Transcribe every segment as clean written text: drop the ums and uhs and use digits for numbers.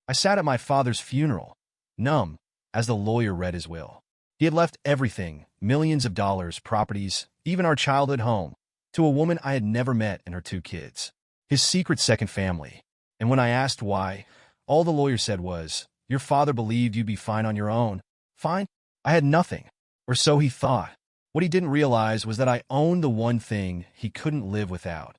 I sat at my father's funeral, numb, as the lawyer read his will. He had left everything, millions of dollars, properties, even our childhood home, to a woman I had never met and her two kids. His secret second family. And when I asked why, all the lawyer said was, "Your father believed you'd be fine on your own." Fine? I had nothing. Or so he thought. What he didn't realize was that I owned the one thing he couldn't live without.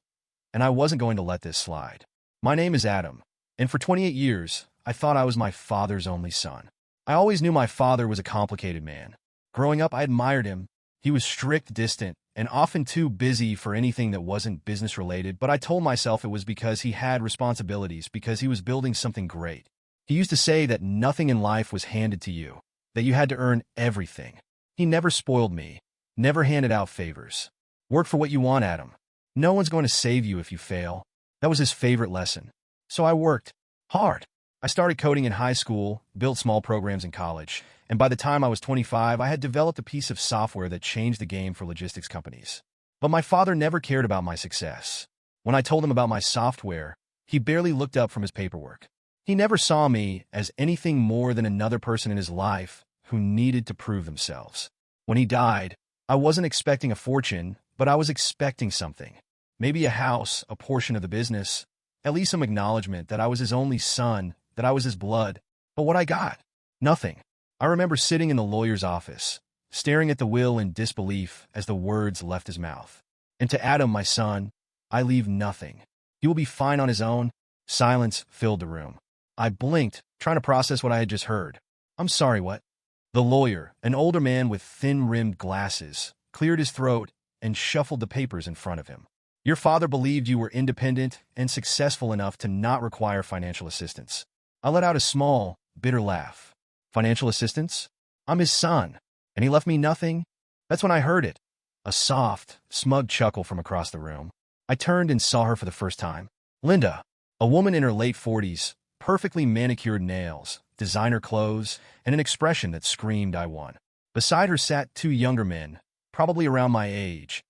And I wasn't going to let this slide. My name is Adam, and for 28 years, I thought I was my father's only son. I always knew my father was a complicated man. Growing up, I admired him. He was strict, distant, and often too busy for anything that wasn't business-related, but I told myself it was because he had responsibilities, because he was building something great. He used to say that nothing in life was handed to you, that you had to earn everything. He never spoiled me, never handed out favors. Work for what you want, Adam. No one's going to save you if you fail. That was his favorite lesson. So I worked hard. I started coding in high school, built small programs in college, and by the time I was 25, I had developed a piece of software that changed the game for logistics companies. But my father never cared about my success. When I told him about my software, he barely looked up from his paperwork. He never saw me as anything more than another person in his life who needed to prove themselves. When he died, I wasn't expecting a fortune, but I was expecting something. Maybe a house, a portion of the business, at least some acknowledgement that I was his only son, that I was his blood. But what I got? Nothing. I remember sitting in the lawyer's office, staring at the will in disbelief as the words left his mouth. And to Adam, my son, I leave nothing. He will be fine on his own. Silence filled the room. I blinked, trying to process what I had just heard. I'm sorry, what? The lawyer, an older man with thin-rimmed glasses, cleared his throat and shuffled the papers in front of him. Your father believed you were independent and successful enough to not require financial assistance. I let out a small, bitter laugh. Financial assistance? I'm his son, and he left me nothing? That's when I heard it. A soft, smug chuckle from across the room. I turned and saw her for the first time. Linda, a woman in her late 40s, perfectly manicured nails, designer clothes, and an expression that screamed, "I won." Beside her sat two younger men, probably around my age,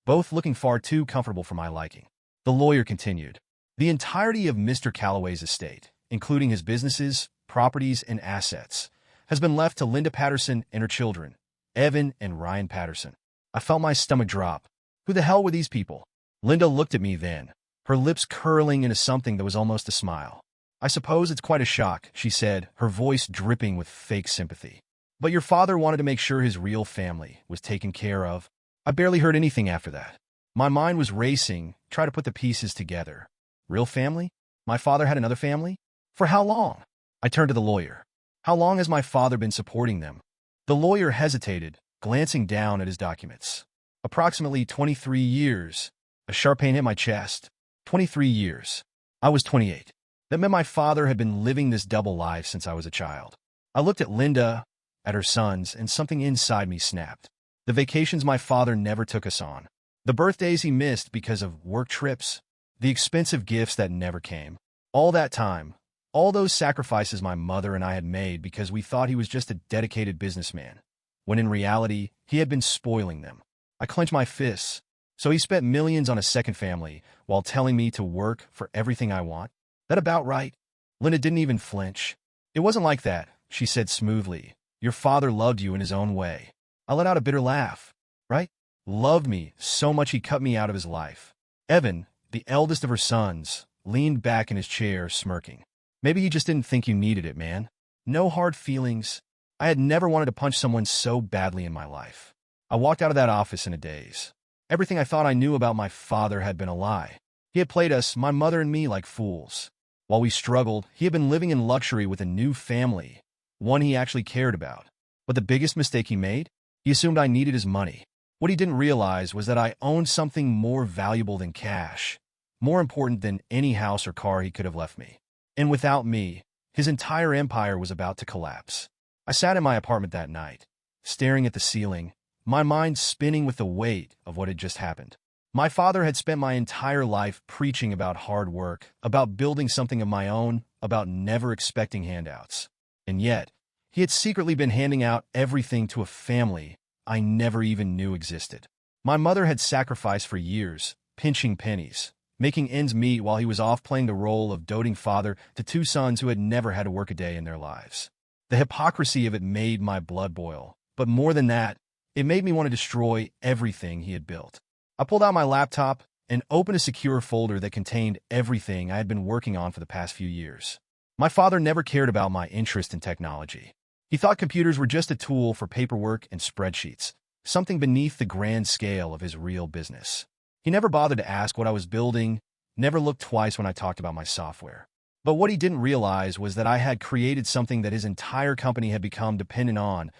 both looking far too comfortable for my liking. The lawyer continued. The entirety of Mr. Calloway's estate, including his businesses, properties, and assets, has been left to Linda Patterson and her children, Evan and Ryan Patterson. I felt my stomach drop. Who the hell were these people? Linda looked at me then, her lips curling into something that was almost a smile. I suppose it's quite a shock, she said, her voice dripping with fake sympathy. But your father wanted to make sure his real family was taken care of. I barely heard anything after that. My mind was racing, trying to put the pieces together. Real family? My father had another family? For how long? I turned to the lawyer. How long has my father been supporting them? The lawyer hesitated, glancing down at his documents. Approximately 23 years. A sharp pain hit my chest. 23 years. I was 28. That meant my father had been living this double life since I was a child. I looked at Linda, at her sons, and something inside me snapped. The vacations my father never took us on. The birthdays he missed because of work trips. The expensive gifts that never came. All that time. All those sacrifices my mother and I had made because we thought he was just a dedicated businessman, when in reality, he had been spoiling them. I clenched my fists. So he spent millions on a second family while telling me to work for everything I want? That about right? Linda didn't even flinch. It wasn't like that, she said smoothly. Your father loved you in his own way. I let out a bitter laugh. Right? Loved me so much he cut me out of his life. Evan, the eldest of her sons, leaned back in his chair, smirking. Maybe he just didn't think you needed it, man. No hard feelings. I had never wanted to punch someone so badly in my life. I walked out of that office in a daze. Everything I thought I knew about my father had been a lie. He had played us, my mother and me, like fools. While we struggled, he had been living in luxury with a new family, one he actually cared about. But the biggest mistake he made? He assumed I needed his money. What he didn't realize was that I owned something more valuable than cash, more important than any house or car he could have left me. And without me, his entire empire was about to collapse. I sat in my apartment that night, staring at the ceiling, my mind spinning with the weight of what had just happened. My father had spent my entire life preaching about hard work, about building something of my own, about never expecting handouts. And yet, he had secretly been handing out everything to a family I never even knew existed. My mother had sacrificed for years, pinching pennies, making ends meet while he was off playing the role of doting father to two sons who had never had to work a day in their lives. The hypocrisy of it made my blood boil, but more than that, it made me want to destroy everything he had built. I pulled out my laptop and opened a secure folder that contained everything I had been working on for the past few years. My father never cared about my interest in technology. He thought computers were just a tool for paperwork and spreadsheets, something beneath the grand scale of his real business. He never bothered to ask what I was building, never looked twice when I talked about my software. But what he didn't realize was that I had created something that his entire company had become dependent on,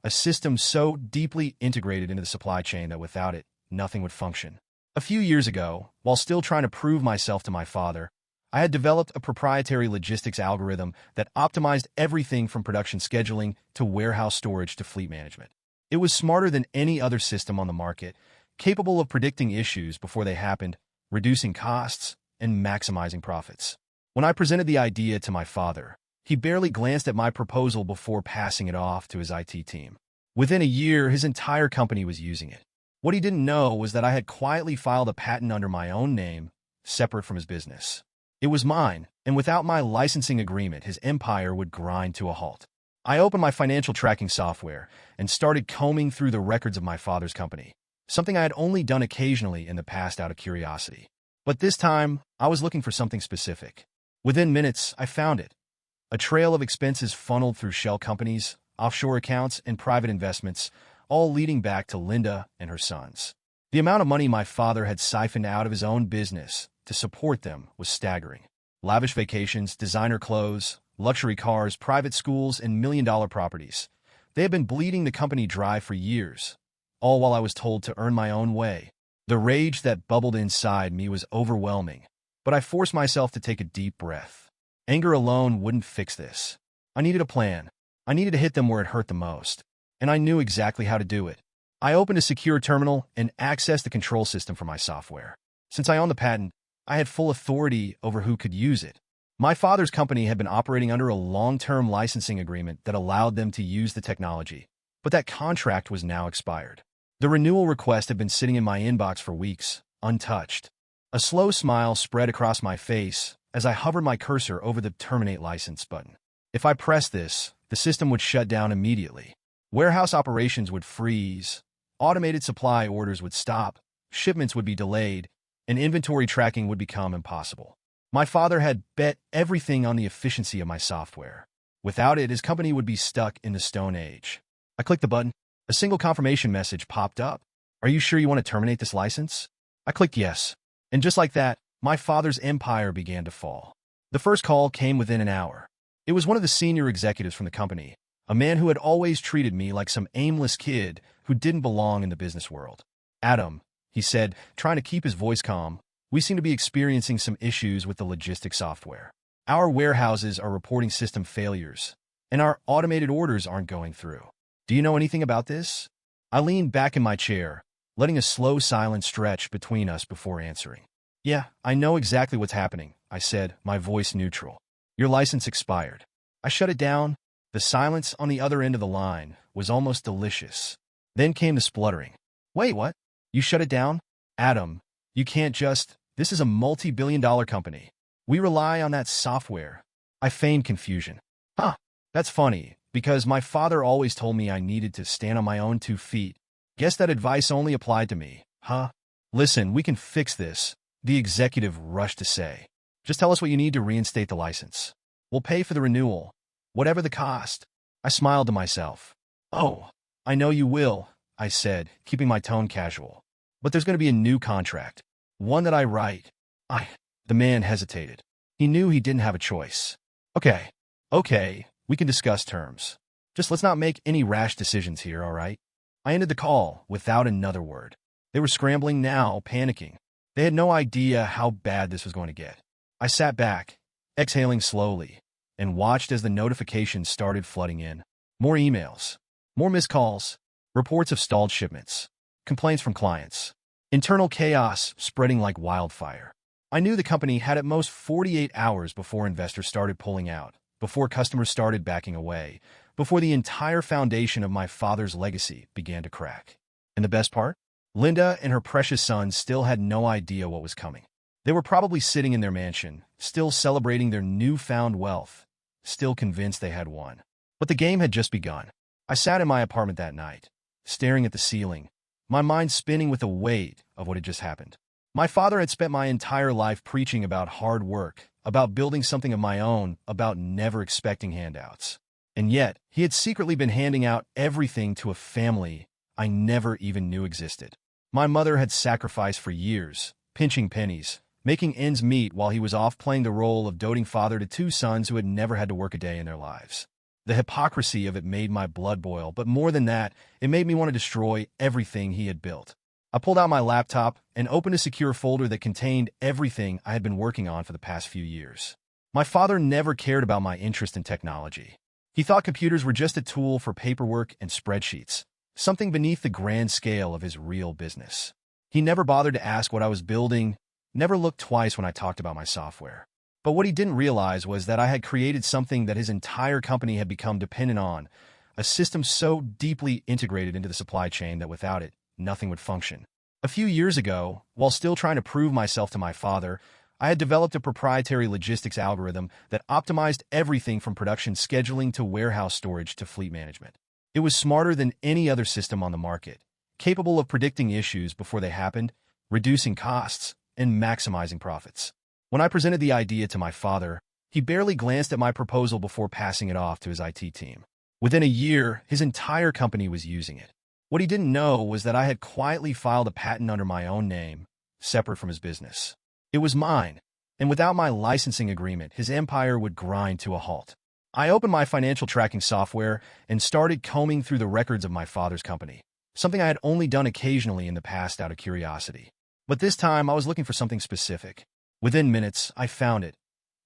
a system so deeply integrated into the supply chain that without it, nothing would function. A few years ago, while still trying to prove myself to my father, I had developed a proprietary logistics algorithm that optimized everything from production scheduling to warehouse storage to fleet management. It was smarter than any other system on the market, capable of predicting issues before they happened, reducing costs, and maximizing profits. When I presented the idea to my father, he barely glanced at my proposal before passing it off to his IT team. Within a year, his entire company was using it. What he didn't know was that I had quietly filed a patent under my own name, separate from his business. It was mine, and without my licensing agreement, his empire would grind to a halt. I opened my financial tracking software and started combing through the records of my father's company, something I had only done occasionally in the past out of curiosity. But this time, I was looking for something specific. Within minutes, I found it. A trail of expenses funneled through shell companies, offshore accounts, and private investments, all leading back to Linda and her sons. The amount of money my father had siphoned out of his own business to support them was staggering. Lavish vacations, designer clothes, luxury cars, private schools, and million-dollar properties. They had been bleeding the company dry for years, all while I was told to earn my own way. The rage that bubbled inside me was overwhelming, but I forced myself to take a deep breath. Anger alone wouldn't fix this. I needed a plan. I needed to hit them where it hurt the most, and I knew exactly how to do it. I opened a secure terminal and accessed the control system for my software. Since I owned the patent, I had full authority over who could use it. My father's company had been operating under a long-term licensing agreement that allowed them to use the technology, but that contract was now expired. The renewal request had been sitting in my inbox for weeks, untouched. A slow smile spread across my face as I hovered my cursor over the Terminate License button. If I pressed this, the system would shut down immediately. Warehouse operations would freeze, automated supply orders would stop, shipments would be delayed, and inventory tracking would become impossible. My father had bet everything on the efficiency of my software. Without it, his company would be stuck in the Stone Age. I clicked the button. A single confirmation message popped up. "Are you sure you want to terminate this license?" I clicked yes. And just like that, my father's empire began to fall. The first call came within an hour. It was one of the senior executives from the company, a man who had always treated me like some aimless kid who didn't belong in the business world. "Adam," he said, trying to keep his voice calm, "we seem to be experiencing some issues with the logistics software. Our warehouses are reporting system failures, and our automated orders aren't going through. Do you know anything about this?" I leaned back in my chair, letting a slow silence stretch between us before answering. "Yeah, I know exactly what's happening," I said, my voice neutral. "Your license expired." I shut it down. The silence on the other end of the line was almost delicious. Then came the spluttering. "Wait, what? You shut it down? Adam, you can't just... This is a multi-billion-dollar company. We rely on that software." I feigned confusion. "Huh, that's funny, because my father always told me I needed to stand on my own 2 feet. Guess that advice only applied to me, huh?" "Listen, we can fix this," the executive rushed to say. "Just tell us what you need to reinstate the license. We'll pay for the renewal, whatever the cost." I smiled to myself. "Oh, I know you will," I said, keeping my tone casual. "But there's going to be a new contract. One that I write." The man hesitated. He knew he didn't have a choice. Okay, we can discuss terms. Just let's not make any rash decisions here, all right?" I ended the call without another word. They were scrambling now, panicking. They had no idea how bad this was going to get. I sat back, exhaling slowly, and watched as the notifications started flooding in. More emails, more missed calls, reports of stalled shipments, complaints from clients. Internal chaos spreading like wildfire. I knew the company had at most 48 hours before investors started pulling out, before customers started backing away, before the entire foundation of my father's legacy began to crack. And the best part? Linda and her precious son still had no idea what was coming. They were probably sitting in their mansion, still celebrating their newfound wealth, still convinced they had won. But the game had just begun. I sat in my apartment that night, staring at the ceiling, my mind spinning with the weight of what had just happened. My father had spent my entire life preaching about hard work, about building something of my own, about never expecting handouts. And yet, he had secretly been handing out everything to a family I never even knew existed. My mother had sacrificed for years, pinching pennies, making ends meet while he was off playing the role of doting father to two sons who had never had to work a day in their lives. The hypocrisy of it made my blood boil, but more than that, it made me want to destroy everything he had built. I pulled out my laptop and opened a secure folder that contained everything I had been working on for the past few years. My father never cared about my interest in technology. He thought computers were just a tool for paperwork and spreadsheets, something beneath the grand scale of his real business. He never bothered to ask what I was building, never looked twice when I talked about my software. But what he didn't realize was that I had created something that his entire company had become dependent on, a system so deeply integrated into the supply chain that without it, nothing would function. A few years ago, while still trying to prove myself to my father, I had developed a proprietary logistics algorithm that optimized everything from production scheduling to warehouse storage to fleet management. It was smarter than any other system on the market, capable of predicting issues before they happened, reducing costs, and maximizing profits. When I presented the idea to my father, he barely glanced at my proposal before passing it off to his IT team. Within a year, his entire company was using it. What he didn't know was that I had quietly filed a patent under my own name, separate from his business. It was mine, and without my licensing agreement, his empire would grind to a halt. I opened my financial tracking software and started combing through the records of my father's company, something I had only done occasionally in the past out of curiosity. But this time, I was looking for something specific. Within minutes, I found it.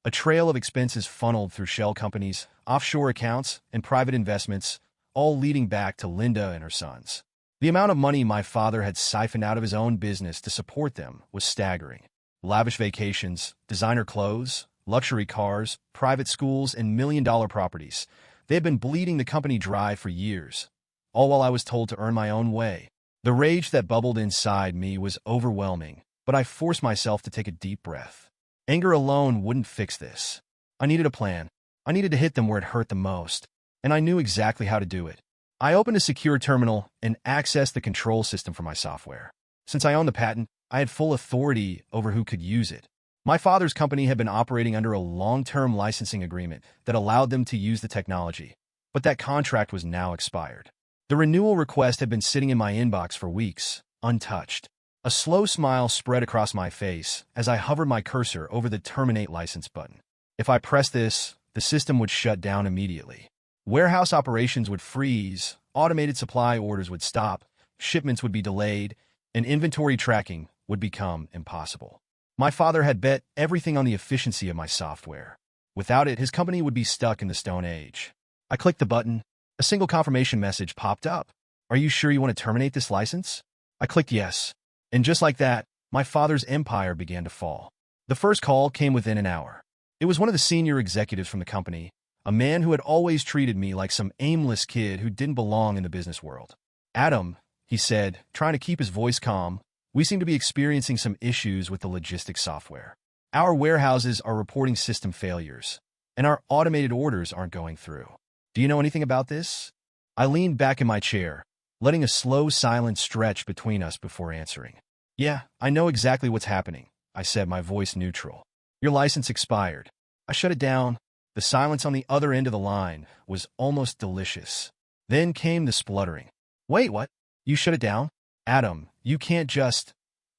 A trail of expenses funneled through shell companies, offshore accounts, and private investments, all leading back to Linda and her sons. The amount of money my father had siphoned out of his own business to support them was staggering. Lavish vacations, designer clothes, luxury cars, private schools, and million-dollar properties. They had been bleeding the company dry for years, all while I was told to earn my own way. The rage that bubbled inside me was overwhelming, but I forced myself to take a deep breath. Anger alone wouldn't fix this. I needed a plan. I needed to hit them where it hurt the most, and I knew exactly how to do it. I opened a secure terminal and accessed the control system for my software. Since I owned the patent, I had full authority over who could use it. My father's company had been operating under a long-term licensing agreement that allowed them to use the technology, but that contract was now expired. The renewal request had been sitting in my inbox for weeks, untouched. A slow smile spread across my face as I hovered my cursor over the Terminate License button. If I pressed this, the system would shut down immediately. Warehouse operations would freeze, automated supply orders would stop, shipments would be delayed, and inventory tracking would become impossible. My father had bet everything on the efficiency of my software. Without it, his company would be stuck in the Stone Age. I clicked the button. A single confirmation message popped up. "Are you sure you want to terminate this license?" I clicked yes. And just like that, my father's empire began to fall. The first call came within an hour. It was one of the senior executives from the company, a man who had always treated me like some aimless kid who didn't belong in the business world. "Adam," he said, trying to keep his voice calm, "we seem to be experiencing some issues with the logistics software. Our warehouses are reporting system failures, and our automated orders aren't going through. Do you know anything about this?" I leaned back in my chair, letting a slow silence stretch between us before answering. "Yeah, I know exactly what's happening," I said, my voice neutral. "Your license expired. I shut it down." The silence on the other end of the line was almost delicious. Then came the spluttering. "Wait, what? You shut it down? Adam, you can't just...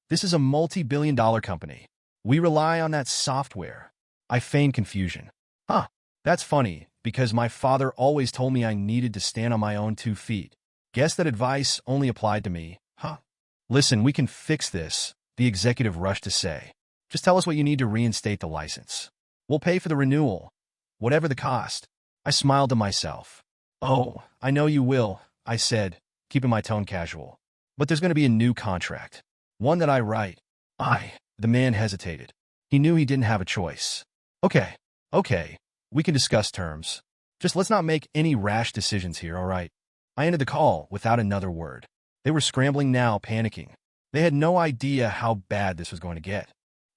This is a multi-billion-dollar company. We rely on that software." I feigned confusion. "Huh, that's funny, because my father always told me I needed to stand on my own 2 feet. Guess that advice only applied to me, huh?" "Listen, we can fix this," the executive rushed to say. "Just tell us what you need to reinstate the license. We'll pay for the renewal, whatever the cost." I smiled to myself. "Oh, I know you will," I said, keeping my tone casual. "But there's going to be a new contract. One that I write." The man hesitated. He knew he didn't have a choice. Okay, we can discuss terms. Just let's not make any rash decisions here, all right?" I ended the call without another word. They were scrambling now, panicking. They had no idea how bad this was going to get.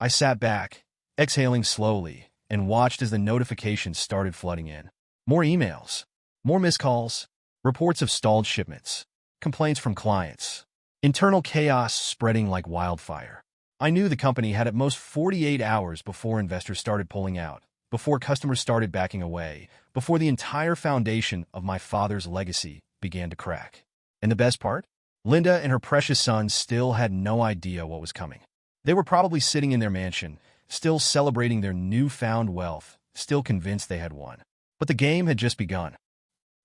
I sat back, exhaling slowly, and watched as the notifications started flooding in. More emails, more missed calls, reports of stalled shipments, complaints from clients, internal chaos spreading like wildfire. I knew the company had at most 48 hours before investors started pulling out, before customers started backing away, before the entire foundation of my father's legacy began to crack. And the best part? Linda and her precious son still had no idea what was coming. They were probably sitting in their mansion, still celebrating their newfound wealth, still convinced they had won. But the game had just begun.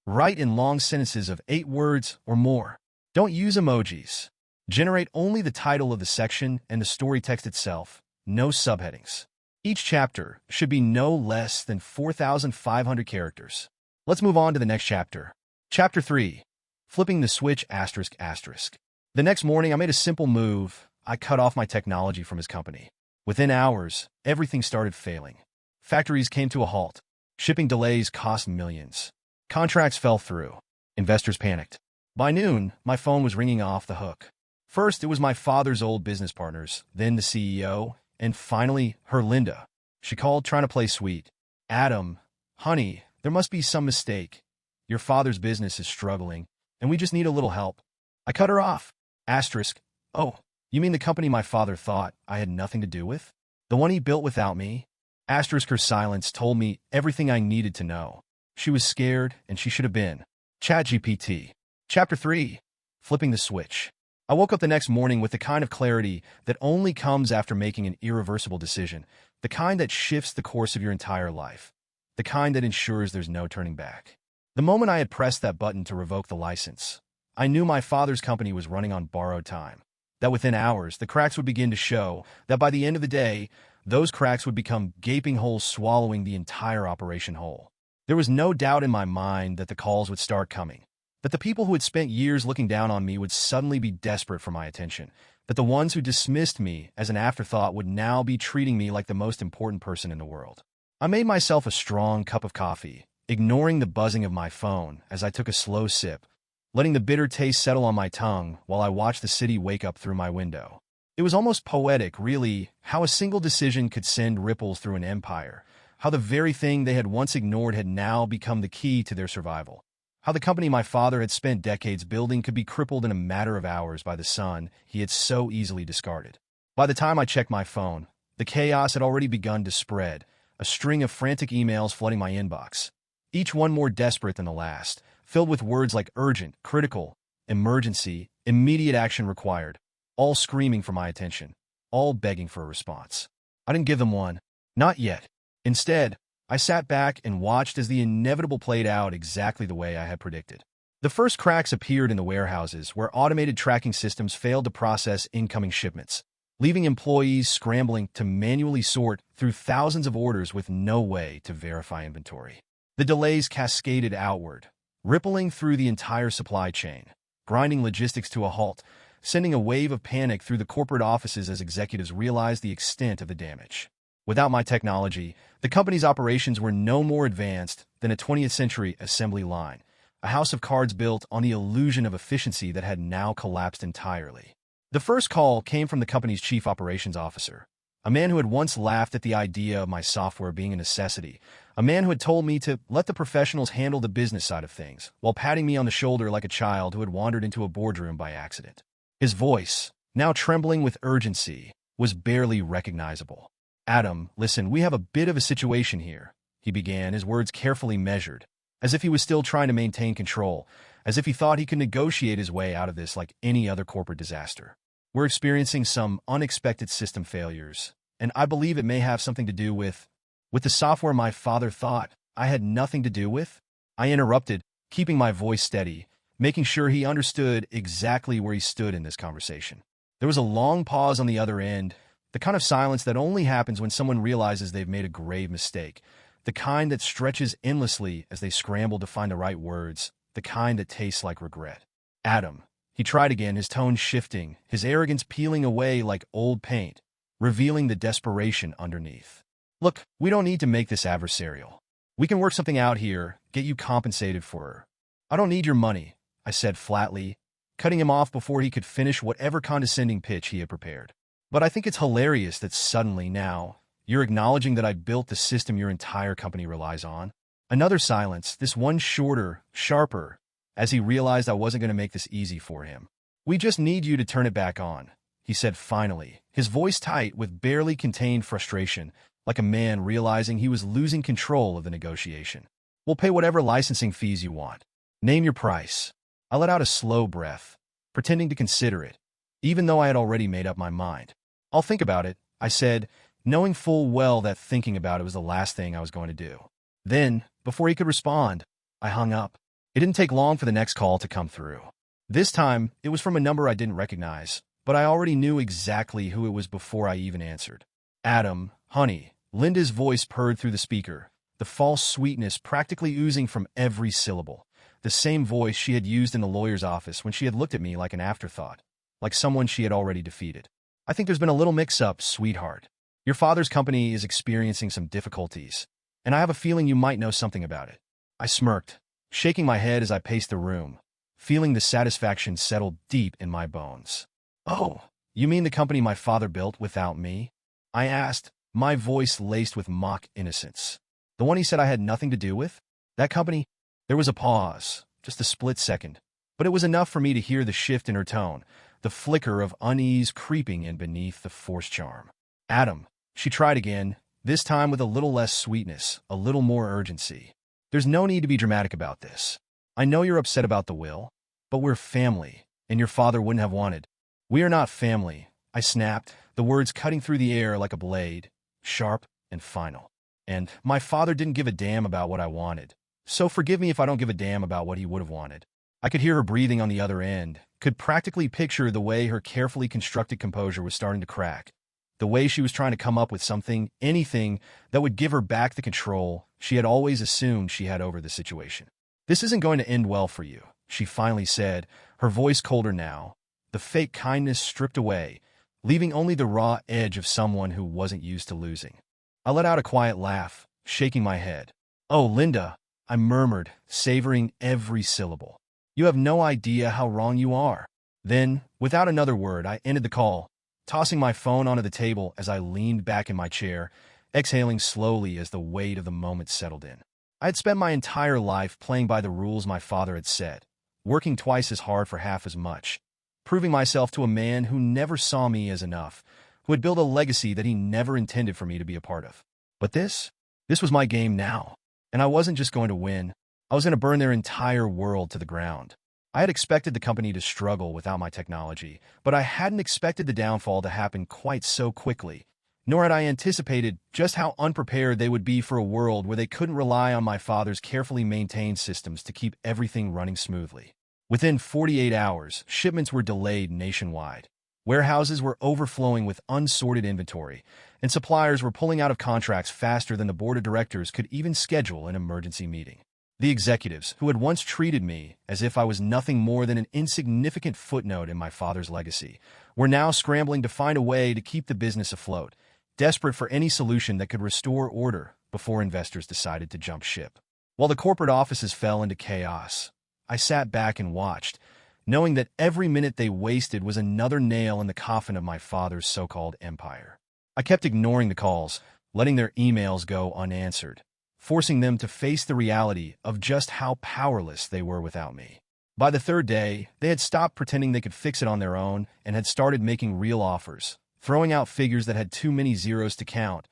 Write in long sentences of 8 words or more. Don't use emojis. Generate only the title of the section and the story text itself, no subheadings. Each chapter should be no less than 4,500 characters. Let's move on to the next chapter. Chapter 3. Flipping the switch ***. The next morning, I made a simple move. I cut off my technology from his company. Within hours, everything started failing. Factories came to a halt. Shipping delays cost millions. Contracts fell through. Investors panicked. By noon, my phone was ringing off the hook. First, it was my father's old business partners, then the CEO, and finally, her Linda. She called trying to play sweet. "Adam, honey, there must be some mistake. Your father's business is struggling, and we just need a little help." I cut her off. Asterisk. "Oh, you mean the company my father thought I had nothing to do with? The one he built without me?" Asterisk. Her silence told me everything I needed to know. She was scared, and she should have been. ChatGPT. Chapter 3. Flipping the switch. I woke up the next morning with the kind of clarity that only comes after making an irreversible decision, the kind that shifts the course of your entire life, the kind that ensures there's no turning back. The moment I had pressed that button to revoke the license, I knew my father's company was running on borrowed time, that within hours the cracks would begin to show, that by the end of the day, those cracks would become gaping holes swallowing the entire operation whole. There was no doubt in my mind that the calls would start coming, that the people who had spent years looking down on me would suddenly be desperate for my attention, that the ones who dismissed me as an afterthought would now be treating me like the most important person in the world. I made myself a strong cup of coffee, ignoring the buzzing of my phone as I took a slow sip, letting the bitter taste settle on my tongue while I watched the city wake up through my window. It was almost poetic, really, how a single decision could send ripples through an empire, how the very thing they had once ignored had now become the key to their survival. How the company my father had spent decades building could be crippled in a matter of hours by the son he had so easily discarded. By the time I checked my phone, the chaos had already begun to spread, a string of frantic emails flooding my inbox, each one more desperate than the last, filled with words like urgent, critical, emergency, immediate action required, all screaming for my attention, all begging for a response. I didn't give them one. Not yet. Instead, I sat back and watched as the inevitable played out exactly the way I had predicted. The first cracks appeared in the warehouses where automated tracking systems failed to process incoming shipments, leaving employees scrambling to manually sort through thousands of orders with no way to verify inventory. The delays cascaded outward, rippling through the entire supply chain, grinding logistics to a halt, sending a wave of panic through the corporate offices as executives realized the extent of the damage. Without my technology, the company's operations were no more advanced than a 20th century assembly line, a house of cards built on the illusion of efficiency that had now collapsed entirely. The first call came from the company's chief operations officer, a man who had once laughed at the idea of my software being a necessity, a man who had told me to let the professionals handle the business side of things, while patting me on the shoulder like a child who had wandered into a boardroom by accident. His voice, now trembling with urgency, was barely recognizable. "Adam, listen, we have a bit of a situation here," he began, his words carefully measured, as if he was still trying to maintain control, as if he thought he could negotiate his way out of this like any other corporate disaster. "We're experiencing some unexpected system failures, and I believe it may have something to do with the software my father thought I had nothing to do with." I interrupted, keeping my voice steady, making sure he understood exactly where he stood in this conversation. There was a long pause on the other end, the kind of silence that only happens when someone realizes they've made a grave mistake, the kind that stretches endlessly as they scramble to find the right words, the kind that tastes like regret. "Adam," he tried again, his tone shifting, his arrogance peeling away like old paint, revealing the desperation underneath. "Look, we don't need to make this adversarial. We can work something out here, get you compensated for her." "I don't need your money," I said flatly, cutting him off before he could finish whatever condescending pitch he had prepared. But I think it's hilarious that suddenly now you're acknowledging that I built the system your entire company relies on. Another silence, this one shorter, sharper, as he realized I wasn't going to make this easy for him. We just need you to turn it back on, he said finally, his voice tight with barely contained frustration, like a man realizing he was losing control of the negotiation. We'll pay whatever licensing fees you want. Name your price. I let out a slow breath, pretending to consider it, even though I had already made up my mind. I'll think about it, I said, knowing full well that thinking about it was the last thing I was going to do. Then, before he could respond, I hung up. It didn't take long for the next call to come through. This time, it was from a number I didn't recognize, but I already knew exactly who it was before I even answered. Adam, honey, Linda's voice purred through the speaker, the false sweetness practically oozing from every syllable. The same voice she had used in the lawyer's office when she had looked at me like an afterthought, like someone she had already defeated. I think there's been a little mix-up, sweetheart. Your father's company is experiencing some difficulties, and I have a feeling you might know something about it. I smirked, shaking my head as I paced the room, feeling the satisfaction settle deep in my bones. Oh, you mean the company my father built without me? I asked, my voice laced with mock innocence. The one he said I had nothing to do with? That company? There was a pause, just a split second, but it was enough for me to hear the shift in her tone, the flicker of unease creeping in beneath the forced charm. Adam, she tried again, this time with a little less sweetness, a little more urgency. There's no need to be dramatic about this. I know you're upset about the will, but we're family, and your father wouldn't have wanted. We are not family, I snapped, the words cutting through the air like a blade, sharp and final. And my father didn't give a damn about what I wanted. So forgive me if I don't give a damn about what he would have wanted. I could hear her breathing on the other end, could practically picture the way her carefully constructed composure was starting to crack, the way she was trying to come up with something, anything, that would give her back the control she had always assumed she had over the situation. This isn't going to end well for you, she finally said, her voice colder now, the fake kindness stripped away, leaving only the raw edge of someone who wasn't used to losing. I let out a quiet laugh, shaking my head. Oh, Linda, I murmured, savoring every syllable. You have no idea how wrong you are. Then, without another word, I ended the call, tossing my phone onto the table as I leaned back in my chair, exhaling slowly as the weight of the moment settled in. I had spent my entire life playing by the rules my father had set, working twice as hard for half as much, proving myself to a man who never saw me as enough, who had built a legacy that he never intended for me to be a part of. But this was my game now. And I wasn't just going to win, I was going to burn their entire world to the ground. I had expected the company to struggle without my technology, but I hadn't expected the downfall to happen quite so quickly, nor had I anticipated just how unprepared they would be for a world where they couldn't rely on my father's carefully maintained systems to keep everything running smoothly. Within 48 hours, shipments were delayed nationwide. Warehouses were overflowing with unsorted inventory, and suppliers were pulling out of contracts faster than the board of directors could even schedule an emergency meeting. The executives, who had once treated me as if I was nothing more than an insignificant footnote in my father's legacy, were now scrambling to find a way to keep the business afloat, desperate for any solution that could restore order before investors decided to jump ship. While the corporate offices fell into chaos, I sat back and watched, knowing that every minute they wasted was another nail in the coffin of my father's so-called empire. I kept ignoring the calls, letting their emails go unanswered, forcing them to face the reality of just how powerless they were without me. By the third day, they had stopped pretending they could fix it on their own and had started making real offers, throwing out figures that had too many zeros to count,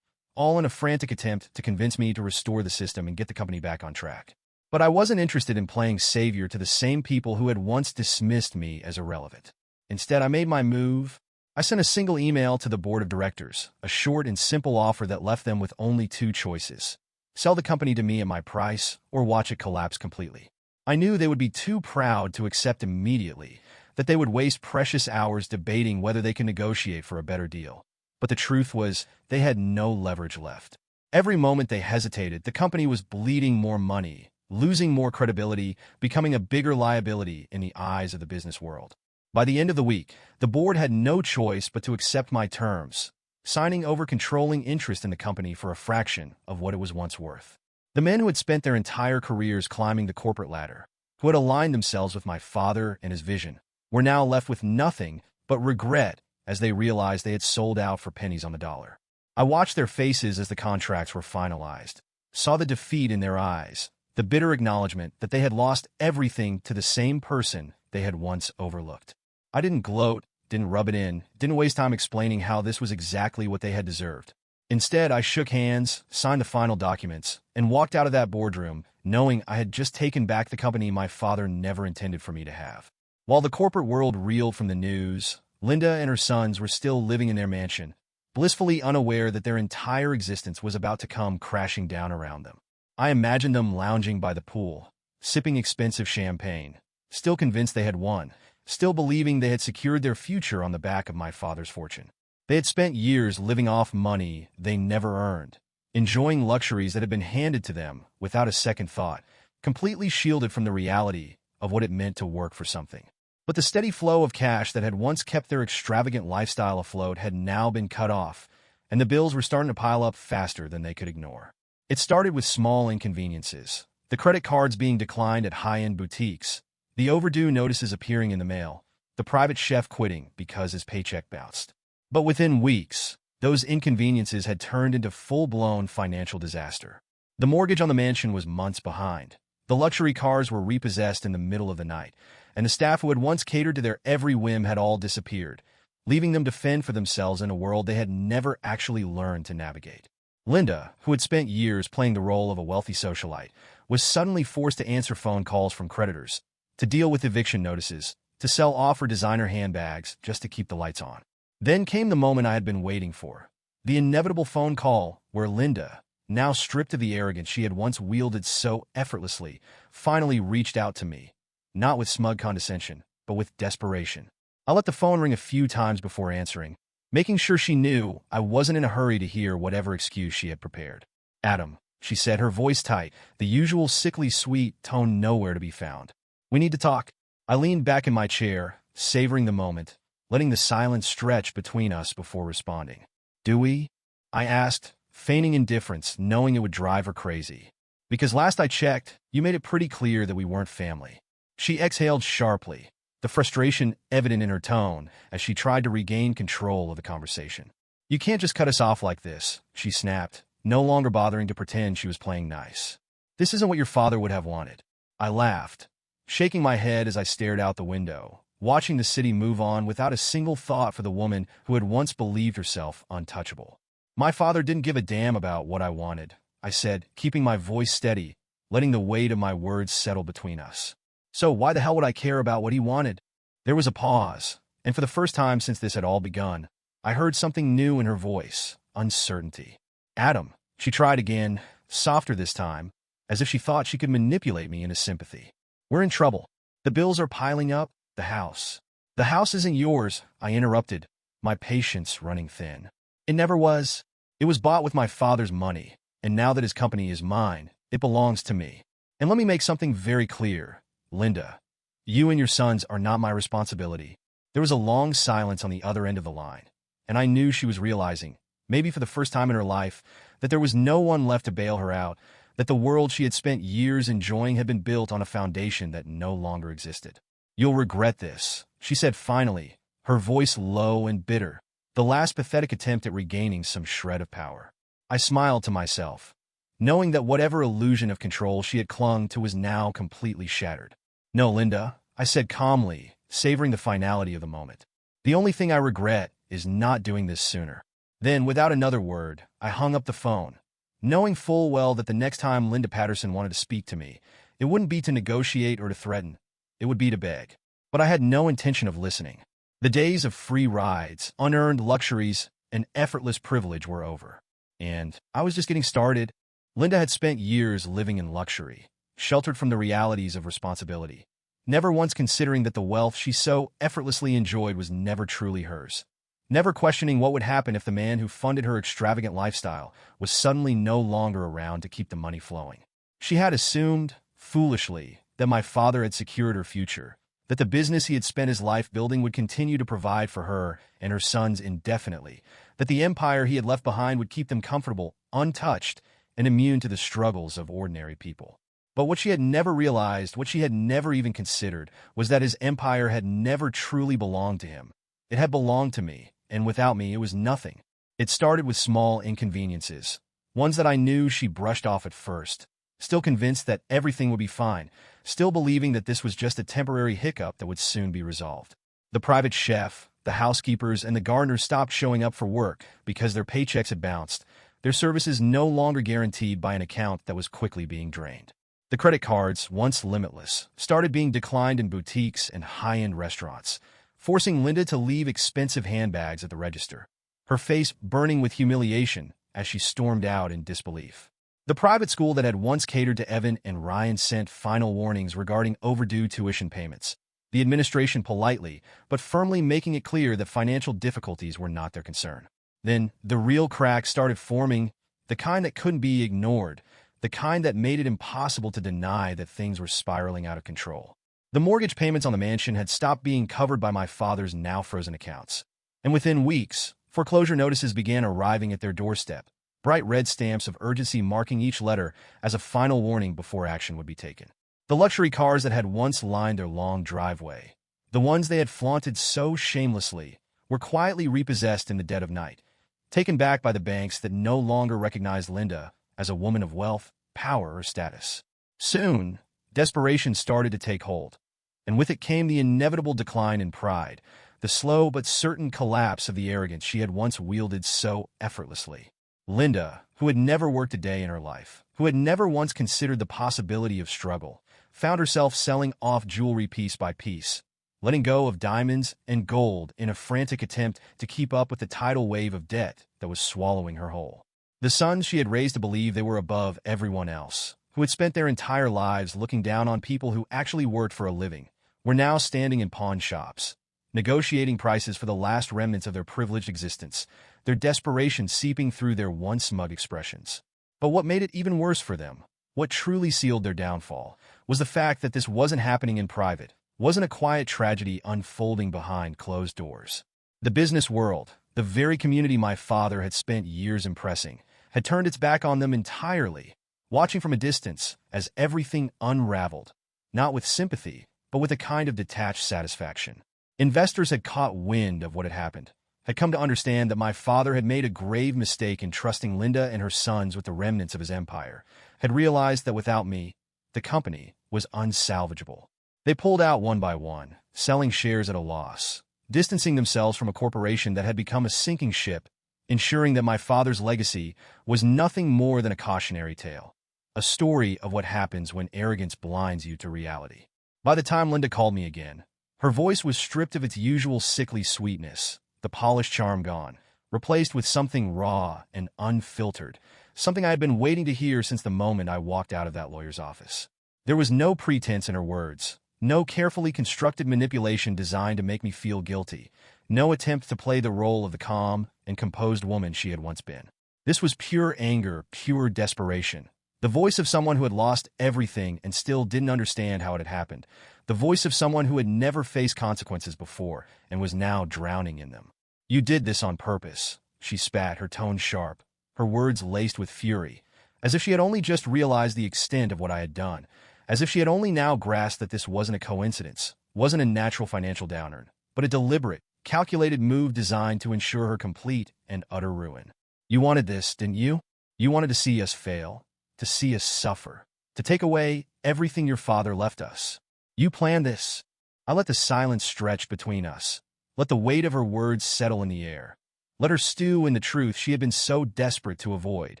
all in a frantic attempt to convince me to restore the system and get the company back on track. But I wasn't interested in playing savior to the same people who had once dismissed me as irrelevant. Instead, I made my move. I sent a single email to the board of directors, a short and simple offer that left them with only two choices: sell the company to me at my price or watch it collapse completely. I knew they would be too proud to accept immediately, that they would waste precious hours debating whether they could negotiate for a better deal. But the truth was, they had no leverage left. Every moment they hesitated, the company was bleeding more money, losing more credibility, becoming a bigger liability in the eyes of the business world. By the end of the week, the board had no choice but to accept my terms, signing over controlling interest in the company for a fraction of what it was once worth. The men who had spent their entire careers climbing the corporate ladder, who had aligned themselves with my father and his vision, were now left with nothing but regret as they realized they had sold out for pennies on the dollar. I watched their faces as the contracts were finalized, saw the defeat in their eyes, the bitter acknowledgement that they had lost everything to the same person they had once overlooked. I didn't gloat, didn't rub it in, didn't waste time explaining how this was exactly what they had deserved. Instead, I shook hands, signed the final documents, and walked out of that boardroom knowing I had just taken back the company my father never intended for me to have. While the corporate world reeled from the news, Linda and her sons were still living in their mansion, blissfully unaware that their entire existence was about to come crashing down around them. I imagined them lounging by the pool, sipping expensive champagne, still convinced they had won, still believing they had secured their future on the back of my father's fortune. They had spent years living off money they never earned, enjoying luxuries that had been handed to them without a second thought, completely shielded from the reality of what it meant to work for something. But the steady flow of cash that had once kept their extravagant lifestyle afloat had now been cut off, and the bills were starting to pile up faster than they could ignore. It started with small inconveniences, the credit cards being declined at high-end boutiques, the overdue notices appearing in the mail, the private chef quitting because his paycheck bounced. But within weeks, those inconveniences had turned into full-blown financial disaster. The mortgage on the mansion was months behind. The luxury cars were repossessed in the middle of the night, and the staff who had once catered to their every whim had all disappeared, leaving them to fend for themselves in a world they had never actually learned to navigate. Linda, who had spent years playing the role of a wealthy socialite, was suddenly forced to answer phone calls from creditors, to deal with eviction notices, to sell off her designer handbags just to keep the lights on. Then came the moment I had been waiting for, the inevitable phone call where Linda, now stripped of the arrogance she had once wielded so effortlessly, finally reached out to me, not with smug condescension, but with desperation. I let the phone ring a few times before answering, making sure she knew I wasn't in a hurry to hear whatever excuse she had prepared. "Adam," she said, her voice tight, the usual sickly sweet tone nowhere to be found. "We need to talk." I leaned back in my chair, savoring the moment, letting the silence stretch between us before responding. "Do we?" I asked, feigning indifference, knowing it would drive her crazy. "Because last I checked, you made it pretty clear that we weren't family." She exhaled sharply, the frustration evident in her tone as she tried to regain control of the conversation. "You can't just cut us off like this," she snapped, no longer bothering to pretend she was playing nice. "This isn't what your father would have wanted." I laughed, shaking my head as I stared out the window, watching the city move on without a single thought for the woman who had once believed herself untouchable. "My father didn't give a damn about what I wanted," I said, keeping my voice steady, letting the weight of my words settle between us. "So why the hell would I care about what he wanted?" There was a pause, and for the first time since this had all begun, I heard something new in her voice, uncertainty. "Adam," she tried again, softer this time, as if she thought she could manipulate me into sympathy. "We're in trouble. The bills are piling up. The house." "The house isn't yours," I interrupted, my patience running thin. "It never was. It was bought with my father's money, and now that his company is mine, it belongs to me. And let me make something very clear, Linda. You and your sons are not my responsibility." There was a long silence on the other end of the line, and I knew she was realizing, maybe for the first time in her life, that there was no one left to bail her out, that the world she had spent years enjoying had been built on a foundation that no longer existed. "You'll regret this," she said finally, her voice low and bitter, the last pathetic attempt at regaining some shred of power. I smiled to myself, knowing that whatever illusion of control she had clung to was now completely shattered. "No, Linda," I said calmly, savoring the finality of the moment. "The only thing I regret is not doing this sooner." Then, without another word, I hung up the phone, knowing full well that the next time Linda Patterson wanted to speak to me, it wouldn't be to negotiate or to threaten. It would be to beg. But I had no intention of listening. The days of free rides, unearned luxuries, and effortless privilege were over. And I was just getting started. Linda had spent years living in luxury, sheltered from the realities of responsibility, never once considering that the wealth she so effortlessly enjoyed was never truly hers, never questioning what would happen if the man who funded her extravagant lifestyle was suddenly no longer around to keep the money flowing. She had assumed, foolishly, that my father had secured her future, that the business he had spent his life building would continue to provide for her and her sons indefinitely, that the empire he had left behind would keep them comfortable, untouched, and immune to the struggles of ordinary people. But what she had never realized, what she had never even considered, was that his empire had never truly belonged to him. It had belonged to me, and without me, it was nothing. It started with small inconveniences, ones that I knew she brushed off at first, still convinced that everything would be fine, still believing that this was just a temporary hiccup that would soon be resolved. The private chef, the housekeepers, and the gardeners stopped showing up for work because their paychecks had bounced, their services no longer guaranteed by an account that was quickly being drained. The credit cards, once limitless, started being declined in boutiques and high-end restaurants, forcing Linda to leave expensive handbags at the register, her face burning with humiliation as she stormed out in disbelief. The private school that had once catered to Evan and Ryan sent final warnings regarding overdue tuition payments, the administration politely but firmly making it clear that financial difficulties were not their concern. Then, the real crack started forming, the kind that couldn't be ignored, the kind that made it impossible to deny that things were spiraling out of control. The mortgage payments on the mansion had stopped being covered by my father's now-frozen accounts, and within weeks, foreclosure notices began arriving at their doorstep, bright red stamps of urgency marking each letter as a final warning before action would be taken. The luxury cars that had once lined their long driveway, the ones they had flaunted so shamelessly, were quietly repossessed in the dead of night, taken back by the banks that no longer recognized Linda as a woman of wealth, power, or status. Soon, desperation started to take hold, and with it came the inevitable decline in pride, the slow but certain collapse of the arrogance she had once wielded so effortlessly. Linda, who had never worked a day in her life, who had never once considered the possibility of struggle, found herself selling off jewelry piece by piece, letting go of diamonds and gold in a frantic attempt to keep up with the tidal wave of debt that was swallowing her whole. The sons she had raised to believe they were above everyone else, who had spent their entire lives looking down on people who actually worked for a living, were now standing in pawn shops, negotiating prices for the last remnants of their privileged existence, their desperation seeping through their once smug expressions. But what made it even worse for them, what truly sealed their downfall, was the fact that this wasn't happening in private, wasn't a quiet tragedy unfolding behind closed doors. The business world, the very community my father had spent years impressing, had turned its back on them entirely, watching from a distance as everything unraveled, not with sympathy, but with a kind of detached satisfaction. Investors had caught wind of what had happened, had come to understand that my father had made a grave mistake in trusting Linda and her sons with the remnants of his empire, had realized that without me, the company was unsalvageable. They pulled out one by one, selling shares at a loss, distancing themselves from a corporation that had become a sinking ship, ensuring that my father's legacy was nothing more than a cautionary tale, a story of what happens when arrogance blinds you to reality. By the time Linda called me again, her voice was stripped of its usual sickly sweetness, the polished charm gone, replaced with something raw and unfiltered, something I had been waiting to hear since the moment I walked out of that lawyer's office. There was no pretense in her words, no carefully constructed manipulation designed to make me feel guilty, no attempt to play the role of the calm and composed woman she had once been. This was pure anger, pure desperation, the voice of someone who had lost everything and still didn't understand how it had happened, the voice of someone who had never faced consequences before and was now drowning in them. "You did this on purpose," she spat, her tone sharp, her words laced with fury, as if she had only just realized the extent of what I had done, as if she had only now grasped that this wasn't a coincidence, wasn't a natural financial downturn, but a deliberate, calculated move designed to ensure her complete and utter ruin. "You wanted this, didn't you? You wanted to see us fail, to see us suffer, to take away everything your father left us. You planned this." I let the silence stretch between us, let the weight of her words settle in the air, let her stew in the truth she had been so desperate to avoid,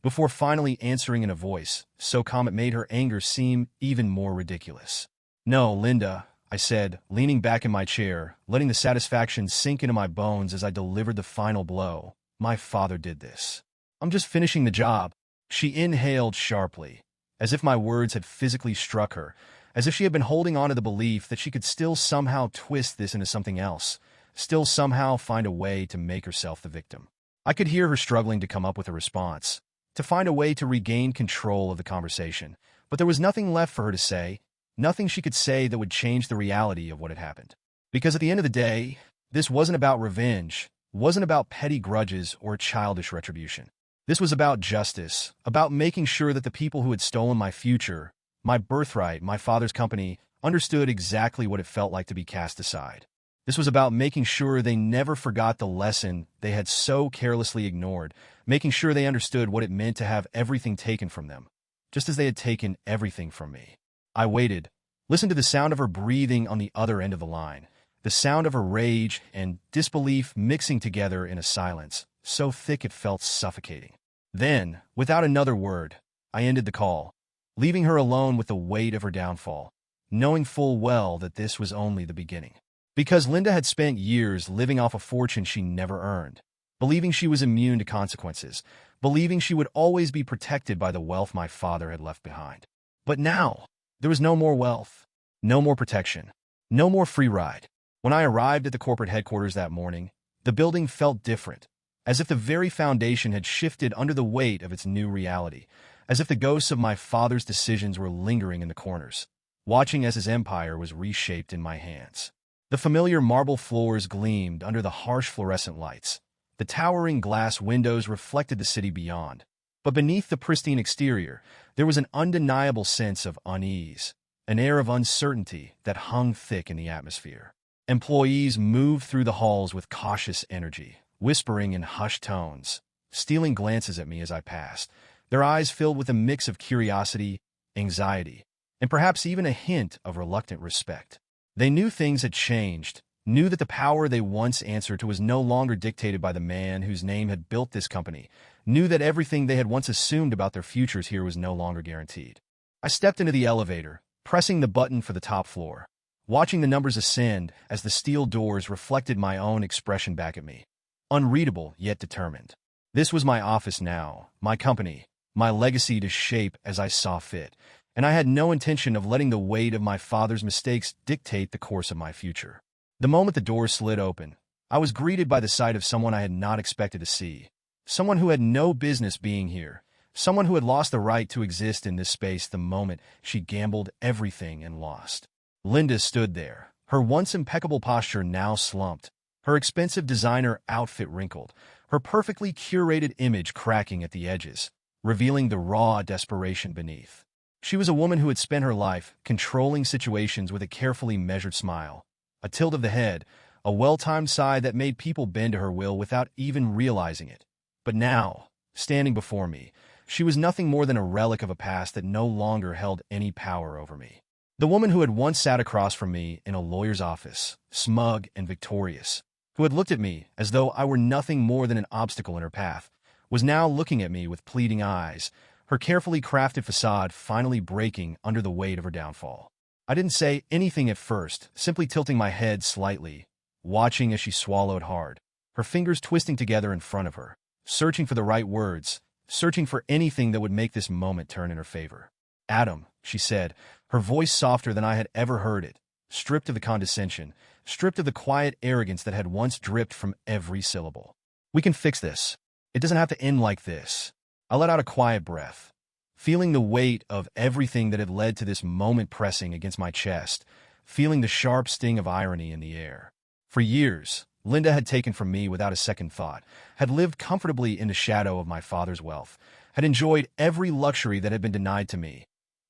before finally answering in a voice so calm it made her anger seem even more ridiculous. "No, Linda," I said, leaning back in my chair, letting the satisfaction sink into my bones as I delivered the final blow. "My father did this. I'm just finishing the job." She inhaled sharply, as if my words had physically struck her, as if she had been holding on to the belief that she could still somehow twist this into something else, still somehow find a way to make herself the victim. I could hear her struggling to come up with a response, to find a way to regain control of the conversation, but there was nothing left for her to say, nothing she could say that would change the reality of what had happened. Because at the end of the day, this wasn't about revenge, wasn't about petty grudges or childish retribution. This was about justice, about making sure that the people who had stolen my future, my birthright, my father's company, understood exactly what it felt like to be cast aside. This was about making sure they never forgot the lesson they had so carelessly ignored, making sure they understood what it meant to have everything taken from them, just as they had taken everything from me. I waited, listened to the sound of her breathing on the other end of the line, the sound of her rage and disbelief mixing together in a silence, so thick it felt suffocating. Then, without another word, I ended the call, leaving her alone with the weight of her downfall, knowing full well that this was only the beginning. Because Linda had spent years living off a fortune she never earned, believing she was immune to consequences, believing she would always be protected by the wealth my father had left behind. But now, there was no more wealth, no more protection, no more free ride. When I arrived at the corporate headquarters that morning, the building felt different, as if the very foundation had shifted under the weight of its new reality, as if the ghosts of my father's decisions were lingering in the corners, watching as his empire was reshaped in my hands. The familiar marble floors gleamed under the harsh fluorescent lights. The towering glass windows reflected the city beyond. But beneath the pristine exterior, there was an undeniable sense of unease, an air of uncertainty that hung thick in the atmosphere. Employees moved through the halls with cautious energy, whispering in hushed tones, stealing glances at me as I passed, their eyes filled with a mix of curiosity, anxiety, and perhaps even a hint of reluctant respect. They knew things had changed, knew that the power they once answered to was no longer dictated by the man whose name had built this company, knew that everything they had once assumed about their futures here was no longer guaranteed. I stepped into the elevator, pressing the button for the top floor, watching the numbers ascend as the steel doors reflected my own expression back at me, unreadable yet determined. This was my office now, my company, my legacy to shape as I saw fit, and I had no intention of letting the weight of my father's mistakes dictate the course of my future. The moment the door slid open, I was greeted by the sight of someone I had not expected to see, someone who had no business being here, someone who had lost the right to exist in this space the moment she gambled everything and lost. Linda stood there, her once impeccable posture now slumped, her expensive designer outfit wrinkled, her perfectly curated image cracking at the edges, revealing the raw desperation beneath. She was a woman who had spent her life controlling situations with a carefully measured smile, a tilt of the head, a well-timed sigh that made people bend to her will without even realizing it. But now, standing before me, she was nothing more than a relic of a past that no longer held any power over me. The woman who had once sat across from me in a lawyer's office, smug and victorious, who had looked at me as though I were nothing more than an obstacle in her path, was now looking at me with pleading eyes, her carefully crafted facade finally breaking under the weight of her downfall. I didn't say anything at first, simply tilting my head slightly, watching as she swallowed hard, her fingers twisting together in front of her, searching for the right words, searching for anything that would make this moment turn in her favor. "Adam," she said, her voice softer than I had ever heard it, stripped of the condescension, stripped of the quiet arrogance that had once dripped from every syllable. "We can fix this. It doesn't have to end like this." I let out a quiet breath, feeling the weight of everything that had led to this moment pressing against my chest, feeling the sharp sting of irony in the air. For years, Linda had taken from me without a second thought, had lived comfortably in the shadow of my father's wealth, had enjoyed every luxury that had been denied to me,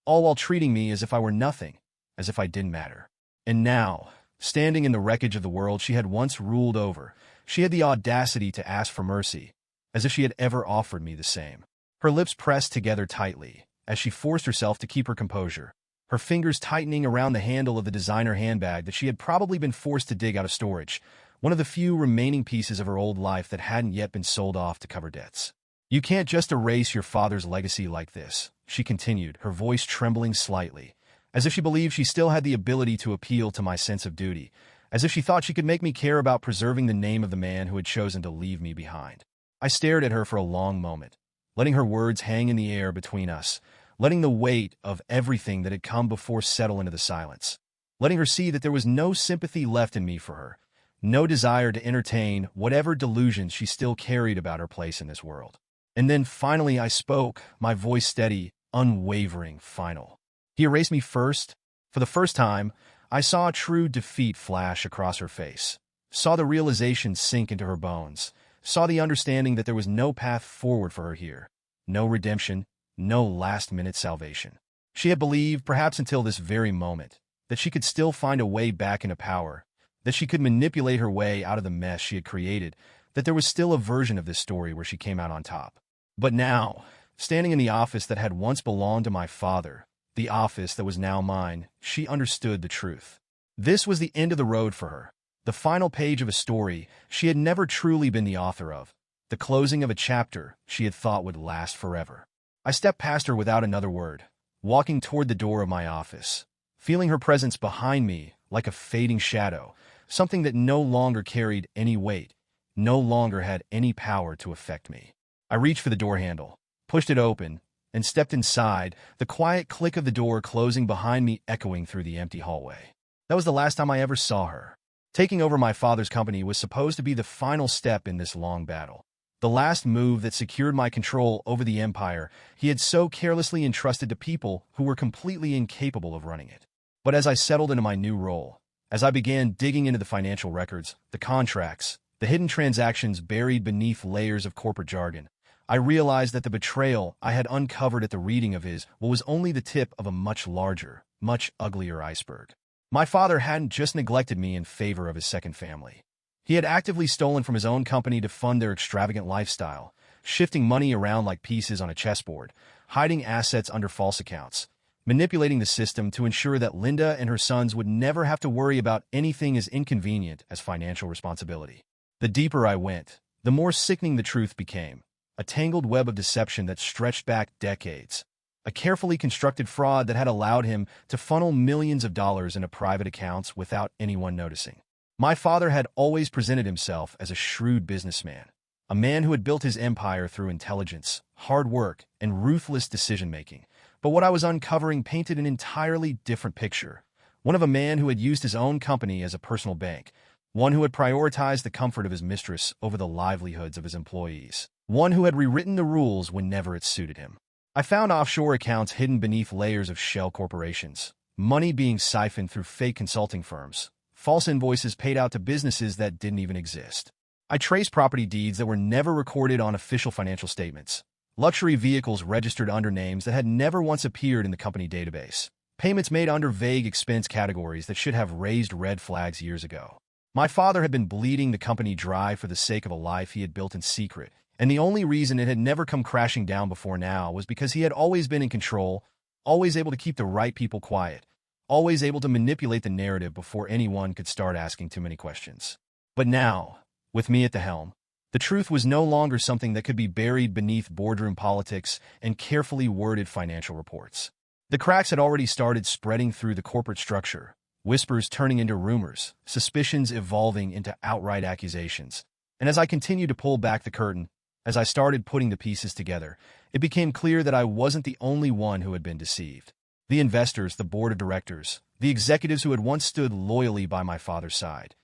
all while treating me as if I were nothing, as if I didn't matter. And now, standing in the wreckage of the world she had once ruled over, she had the audacity to ask for mercy, as if she had ever offered me the same. Her lips pressed together tightly, as she forced herself to keep her composure, her fingers tightening around the handle of the designer handbag that she had probably been forced to dig out of storage, one of the few remaining pieces of her old life that hadn't yet been sold off to cover debts. "You can't just erase your father's legacy like this," she continued, her voice trembling slightly, as if she believed she still had the ability to appeal to my sense of duty, as if she thought she could make me care about preserving the name of the man who had chosen to leave me behind. I stared at her for a long moment, letting her words hang in the air between us, letting the weight of everything that had come before settle into the silence, letting her see that there was no sympathy left in me for her, no desire to entertain whatever delusions she still carried about her place in this world. And then finally I spoke, my voice steady, unwavering, final. "He erased me first." For the first time, I saw true defeat flash across her face, saw the realization sink into her bones, saw the understanding that there was no path forward for her here, no redemption, no last-minute salvation. She had believed, perhaps until this very moment, that she could still find a way back into power, that she could manipulate her way out of the mess she had created, that there was still a version of this story where she came out on top. But now, standing in the office that had once belonged to my father, the office that was now mine, she understood the truth. This was the end of the road for her, the final page of a story she had never truly been the author of, the closing of a chapter she had thought would last forever. I stepped past her without another word, walking toward the door of my office, feeling her presence behind me like a fading shadow, something that no longer carried any weight, no longer had any power to affect me. I reached for the door handle, pushed it open, and stepped inside, the quiet click of the door closing behind me echoing through the empty hallway. That was the last time I ever saw her. Taking over my father's company was supposed to be the final step in this long battle, the last move that secured my control over the empire he had so carelessly entrusted to people who were completely incapable of running it. But as I settled into my new role, as I began digging into the financial records, the contracts, the hidden transactions buried beneath layers of corporate jargon, I realized that the betrayal I had uncovered at the reading of his will was only the tip of a much larger, much uglier iceberg. My father hadn't just neglected me in favor of his second family. He had actively stolen from his own company to fund their extravagant lifestyle, shifting money around like pieces on a chessboard, hiding assets under false accounts, manipulating the system to ensure that Linda and her sons would never have to worry about anything as inconvenient as financial responsibility. The deeper I went, the more sickening the truth became, a tangled web of deception that stretched back decades, a carefully constructed fraud that had allowed him to funnel millions of dollars into private accounts without anyone noticing. My father had always presented himself as a shrewd businessman, a man who had built his empire through intelligence, hard work, and ruthless decision-making. But what I was uncovering painted an entirely different picture, one of a man who had used his own company as a personal bank, one who had prioritized the comfort of his mistress over the livelihoods of his employees, one who had rewritten the rules whenever it suited him. I found offshore accounts hidden beneath layers of shell corporations, money being siphoned through fake consulting firms, false invoices paid out to businesses that didn't even exist. I traced property deeds that were never recorded on official financial statements, luxury vehicles registered under names that had never once appeared in the company database, payments made under vague expense categories that should have raised red flags years ago. My father had been bleeding the company dry for the sake of a life he had built in secret, and the only reason it had never come crashing down before now was because he had always been in control, always able to keep the right people quiet, always able to manipulate the narrative before anyone could start asking too many questions. But now, with me at the helm, the truth was no longer something that could be buried beneath boardroom politics and carefully worded financial reports. The cracks had already started spreading through the corporate structure, whispers turning into rumors, suspicions evolving into outright accusations. And as I continued to pull back the curtain, as I started putting the pieces together, it became clear that I wasn't the only one who had been deceived. The investors, the board of directors, the executives who had once stood loyally by my father's side.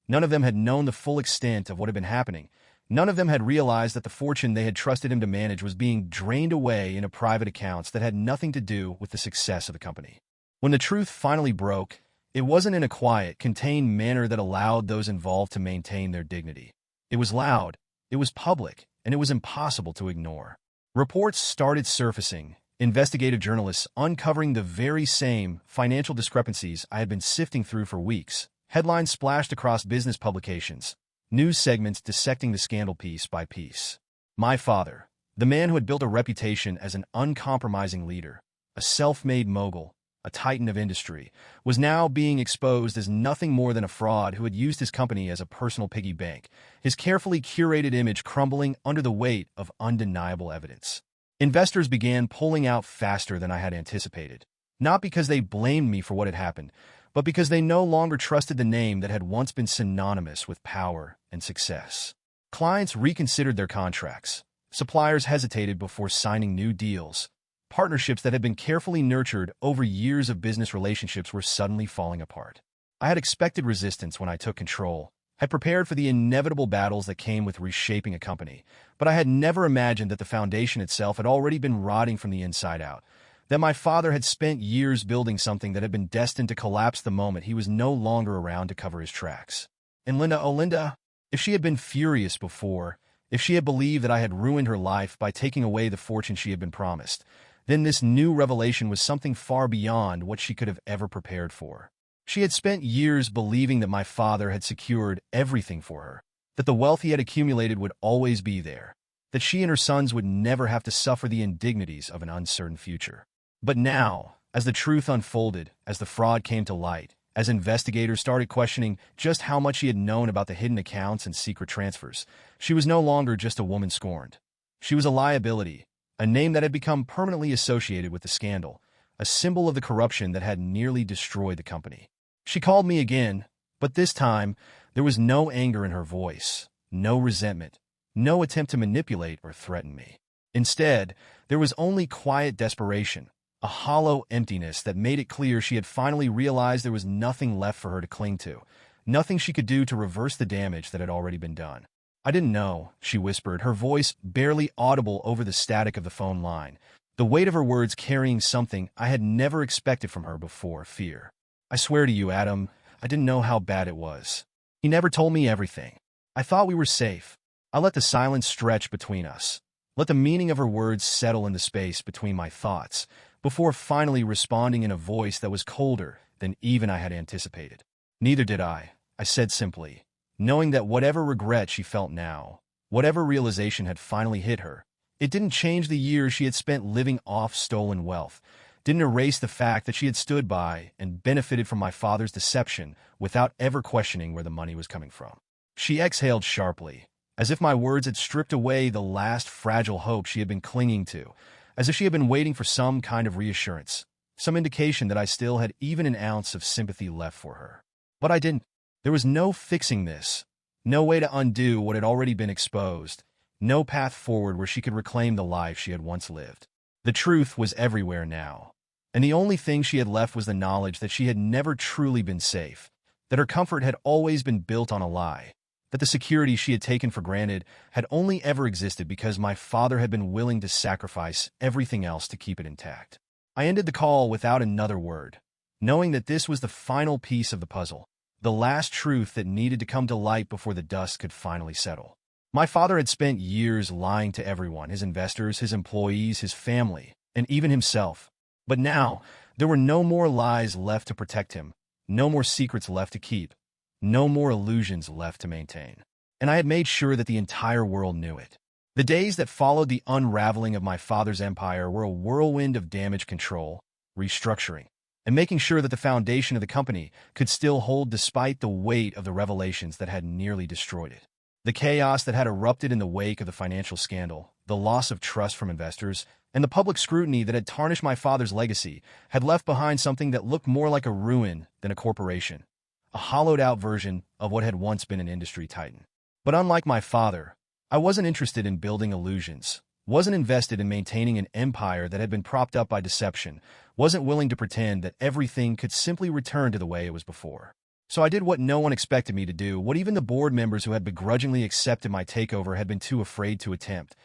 None of them had known the full extent of what had been happening. None of them had realized that the fortune they had trusted him to manage was being drained away into private accounts that had nothing to do with the success of the company. When the truth finally broke, it wasn't in a quiet, contained manner that allowed those involved to maintain their dignity. It was loud, it was public, and it was impossible to ignore. Reports started surfacing, investigative journalists uncovering the very same financial discrepancies I had been sifting through for weeks. Headlines splashed across business publications, news segments dissecting the scandal piece by piece. My father, the man who had built a reputation as an uncompromising leader, a self-made mogul, a titan of industry, was now being exposed as nothing more than a fraud who had used his company as a personal piggy bank, his carefully curated image crumbling under the weight of undeniable evidence. Investors began pulling out faster than I had anticipated, not because they blamed me for what had happened, but because they no longer trusted the name that had once been synonymous with power and success. Clients reconsidered their contracts. Suppliers hesitated before signing new deals. Partnerships that had been carefully nurtured over years of business relationships were suddenly falling apart. I had expected resistance when I took control, had prepared for the inevitable battles that came with reshaping a company, but I had never imagined that the foundation itself had already been rotting from the inside out, that my father had spent years building something that had been destined to collapse the moment he was no longer around to cover his tracks. And Linda, oh Linda, if she had been furious before, if she had believed that I had ruined her life by taking away the fortune she had been promised, then this new revelation was something far beyond what she could have ever prepared for. She had spent years believing that my father had secured everything for her, that the wealth he had accumulated would always be there, that she and her sons would never have to suffer the indignities of an uncertain future. But now, as the truth unfolded, as the fraud came to light, as investigators started questioning just how much she had known about the hidden accounts and secret transfers, she was no longer just a woman scorned. She was a liability, a name that had become permanently associated with the scandal, a symbol of the corruption that had nearly destroyed the company. She called me again, but this time there was no anger in her voice, no resentment, no attempt to manipulate or threaten me. Instead, there was only quiet desperation, a hollow emptiness that made it clear she had finally realized there was nothing left for her to cling to, nothing she could do to reverse the damage that had already been done. "I didn't know," she whispered, her voice barely audible over the static of the phone line, the weight of her words carrying something I had never expected from her before: fear. "I swear to you, Adam, I didn't know how bad it was. He never told me everything. I thought we were safe. I let the silence stretch between us, let the meaning of her words settle in the space between my thoughts, before finally responding in a voice that was colder than even I had anticipated. "Neither did I said simply, knowing that whatever regret she felt now, whatever realization had finally hit her, it didn't change the years she had spent living off stolen wealth, didn't erase the fact that she had stood by and benefited from my father's deception without ever questioning where the money was coming from." She exhaled sharply, as if my words had stripped away the last fragile hope she had been clinging to, as if she had been waiting for some kind of reassurance, some indication that I still had even an ounce of sympathy left for her. But I didn't. There was no fixing this, no way to undo what had already been exposed, no path forward where she could reclaim the life she had once lived. The truth was everywhere now, and the only thing she had left was the knowledge that she had never truly been safe, that her comfort had always been built on a lie, that the security she had taken for granted had only ever existed because my father had been willing to sacrifice everything else to keep it intact. I ended the call without another word, knowing that this was the final piece of the puzzle, the last truth that needed to come to light before the dust could finally settle. My father had spent years lying to everyone, his investors, his employees, his family, and even himself. But now, there were no more lies left to protect him, no more secrets left to keep, no more illusions left to maintain. And I had made sure that the entire world knew it. The days that followed the unraveling of my father's empire were a whirlwind of damage control, restructuring, and making sure that the foundation of the company could still hold despite the weight of the revelations that had nearly destroyed it. The chaos that had erupted in the wake of the financial scandal, the loss of trust from investors, and the public scrutiny that had tarnished my father's legacy had left behind something that looked more like a ruin than a corporation, a hollowed-out version of what had once been an industry titan. But unlike my father, I wasn't interested in building illusions, wasn't invested in maintaining an empire that had been propped up by deception, wasn't willing to pretend that everything could simply return to the way it was before. So I did what no one expected me to do, what even the board members who had begrudgingly accepted my takeover had been too afraid to attempt.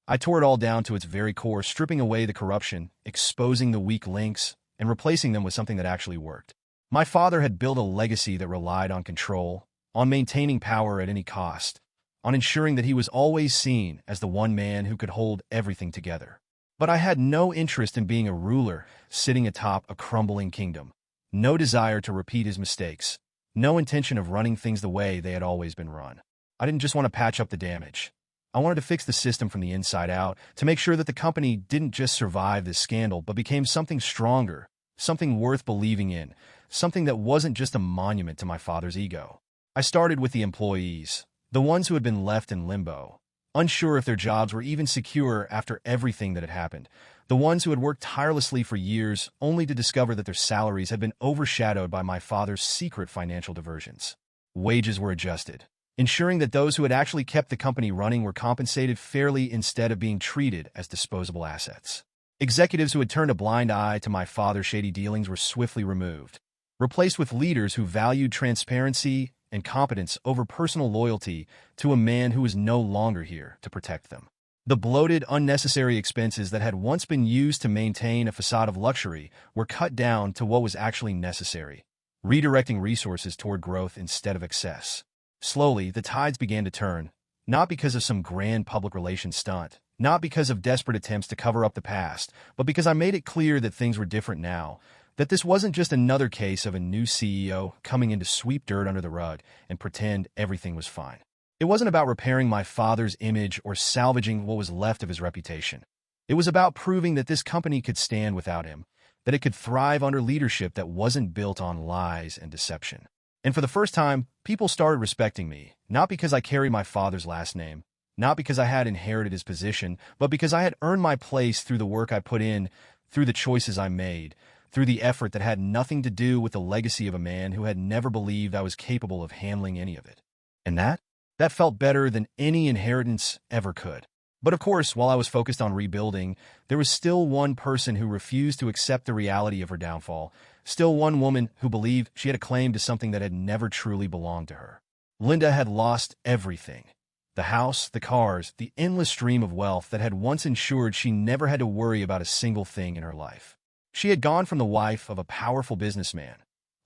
I tore it all down to its very core, stripping away the corruption, exposing the weak links, and replacing them with something that actually worked. My father had built a legacy that relied on control, on maintaining power at any cost, on ensuring that he was always seen as the one man who could hold everything together. But I had no interest in being a ruler sitting atop a crumbling kingdom, no desire to repeat his mistakes, no intention of running things the way they had always been run. I didn't just want to patch up the damage. I wanted to fix the system from the inside out, to make sure that the company didn't just survive this scandal, but became something stronger, something worth believing in, something that wasn't just a monument to my father's ego. I started with the employees, the ones who had been left in limbo, unsure if their jobs were even secure after everything that had happened, the ones who had worked tirelessly for years only to discover that their salaries had been overshadowed by my father's secret financial diversions. Wages were adjusted, ensuring that those who had actually kept the company running were compensated fairly instead of being treated as disposable assets. Executives who had turned a blind eye to my father's shady dealings were swiftly removed, replaced with leaders who valued transparency and competence over personal loyalty to a man who was no longer here to protect them. The bloated, unnecessary expenses that had once been used to maintain a facade of luxury were cut down to what was actually necessary, redirecting resources toward growth instead of excess. Slowly, the tides began to turn, not because of some grand public relations stunt, not because of desperate attempts to cover up the past, but because I made it clear that things were different now, That this wasn't just another case of a new CEO coming in to sweep dirt under the rug and pretend everything was fine. It wasn't about repairing my father's image or salvaging what was left of his reputation. It was about proving that this company could stand without him, that it could thrive under leadership that wasn't built on lies and deception. And for the first time, people started respecting me, not because I carried my father's last name, not because I had inherited his position, but because I had earned my place through the work I put in, through the choices I made, through the effort that had nothing to do with the legacy of a man who had never believed I was capable of handling any of it. And that felt better than any inheritance ever could. But of course, while I was focused on rebuilding, there was still one person who refused to accept the reality of her downfall, still one woman who believed she had a claim to something that had never truly belonged to her. Linda had lost everything. The house, the cars, the endless stream of wealth that had once ensured she never had to worry about a single thing in her life. She had gone from the wife of a powerful businessman,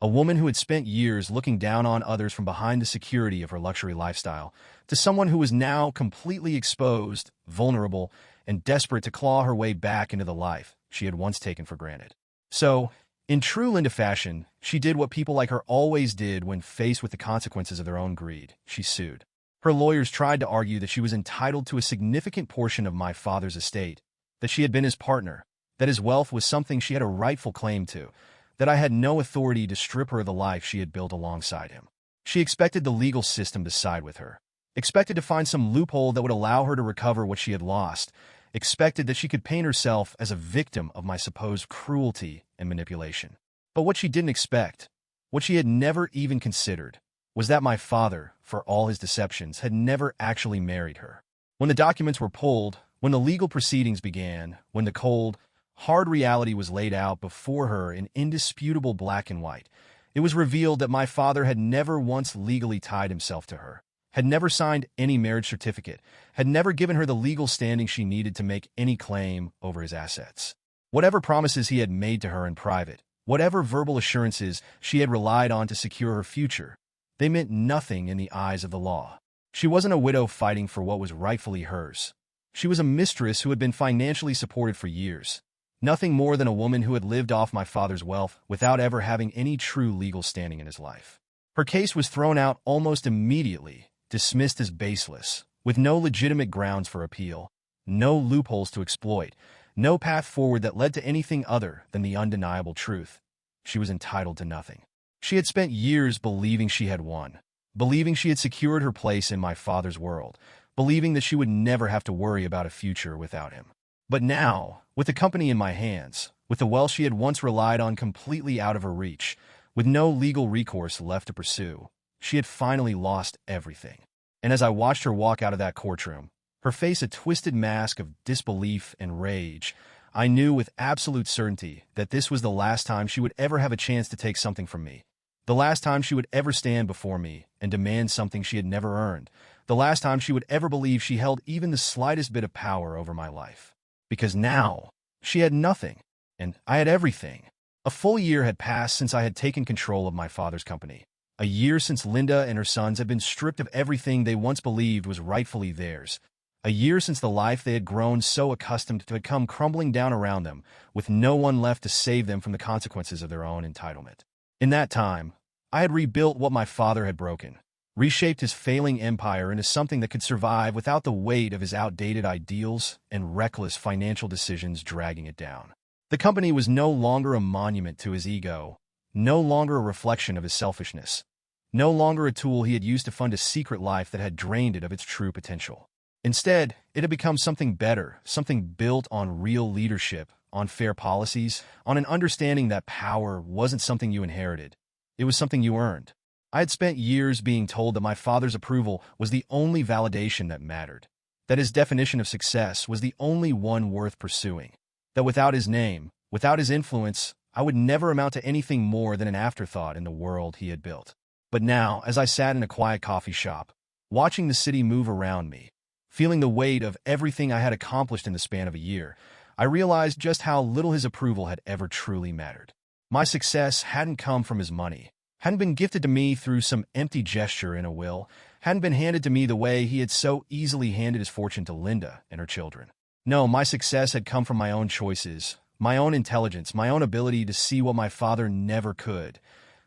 a woman who had spent years looking down on others from behind the security of her luxury lifestyle, to someone who was now completely exposed, vulnerable, and desperate to claw her way back into the life she had once taken for granted. So, in true Linda fashion, she did what people like her always did when faced with the consequences of their own greed. She sued. Her lawyers tried to argue that she was entitled to a significant portion of my father's estate, that she had been his partner, that his wealth was something she had a rightful claim to, that I had no authority to strip her of the life she had built alongside him. She expected the legal system to side with her, expected to find some loophole that would allow her to recover what she had lost, expected that she could paint herself as a victim of my supposed cruelty and manipulation. But what she didn't expect, what she had never even considered, was that my father, for all his deceptions, had never actually married her. When the documents were pulled, when the legal proceedings began, when the cold, hard reality was laid out before her in indisputable black and white, it was revealed that my father had never once legally tied himself to her, had never signed any marriage certificate, had never given her the legal standing she needed to make any claim over his assets. Whatever promises he had made to her in private, whatever verbal assurances she had relied on to secure her future, they meant nothing in the eyes of the law. She wasn't a widow fighting for what was rightfully hers. She was a mistress who had been financially supported for years. Nothing more than a woman who had lived off my father's wealth without ever having any true legal standing in his life. Her case was thrown out almost immediately, dismissed as baseless, with no legitimate grounds for appeal, no loopholes to exploit, no path forward that led to anything other than the undeniable truth. She was entitled to nothing. She had spent years believing she had won, believing she had secured her place in my father's world, believing that she would never have to worry about a future without him. But now, with the company in my hands, with the wealth she had once relied on completely out of her reach, with no legal recourse left to pursue, she had finally lost everything. And as I watched her walk out of that courtroom, her face a twisted mask of disbelief and rage, I knew with absolute certainty that this was the last time she would ever have a chance to take something from me, the last time she would ever stand before me and demand something she had never earned, the last time she would ever believe she held even the slightest bit of power over my life. Because now, she had nothing, and I had everything. A full year had passed since I had taken control of my father's company. A year since Linda and her sons had been stripped of everything they once believed was rightfully theirs. A year since the life they had grown so accustomed to had come crumbling down around them, with no one left to save them from the consequences of their own entitlement. In that time, I had rebuilt what my father had broken, reshaped his failing empire into something that could survive without the weight of his outdated ideals and reckless financial decisions dragging it down. The company was no longer a monument to his ego, no longer a reflection of his selfishness, no longer a tool he had used to fund a secret life that had drained it of its true potential. Instead, it had become something better, something built on real leadership, on fair policies, on an understanding that power wasn't something you inherited. It was something you earned. I had spent years being told that my father's approval was the only validation that mattered, that his definition of success was the only one worth pursuing, that without his name, without his influence, I would never amount to anything more than an afterthought in the world he had built. But now, as I sat in a quiet coffee shop, watching the city move around me, feeling the weight of everything I had accomplished in the span of a year, I realized just how little his approval had ever truly mattered. My success hadn't come from his money, hadn't been gifted to me through some empty gesture in a will, hadn't been handed to me the way he had so easily handed his fortune to Linda and her children. No, my success had come from my own choices, my own intelligence, my own ability to see what my father never could.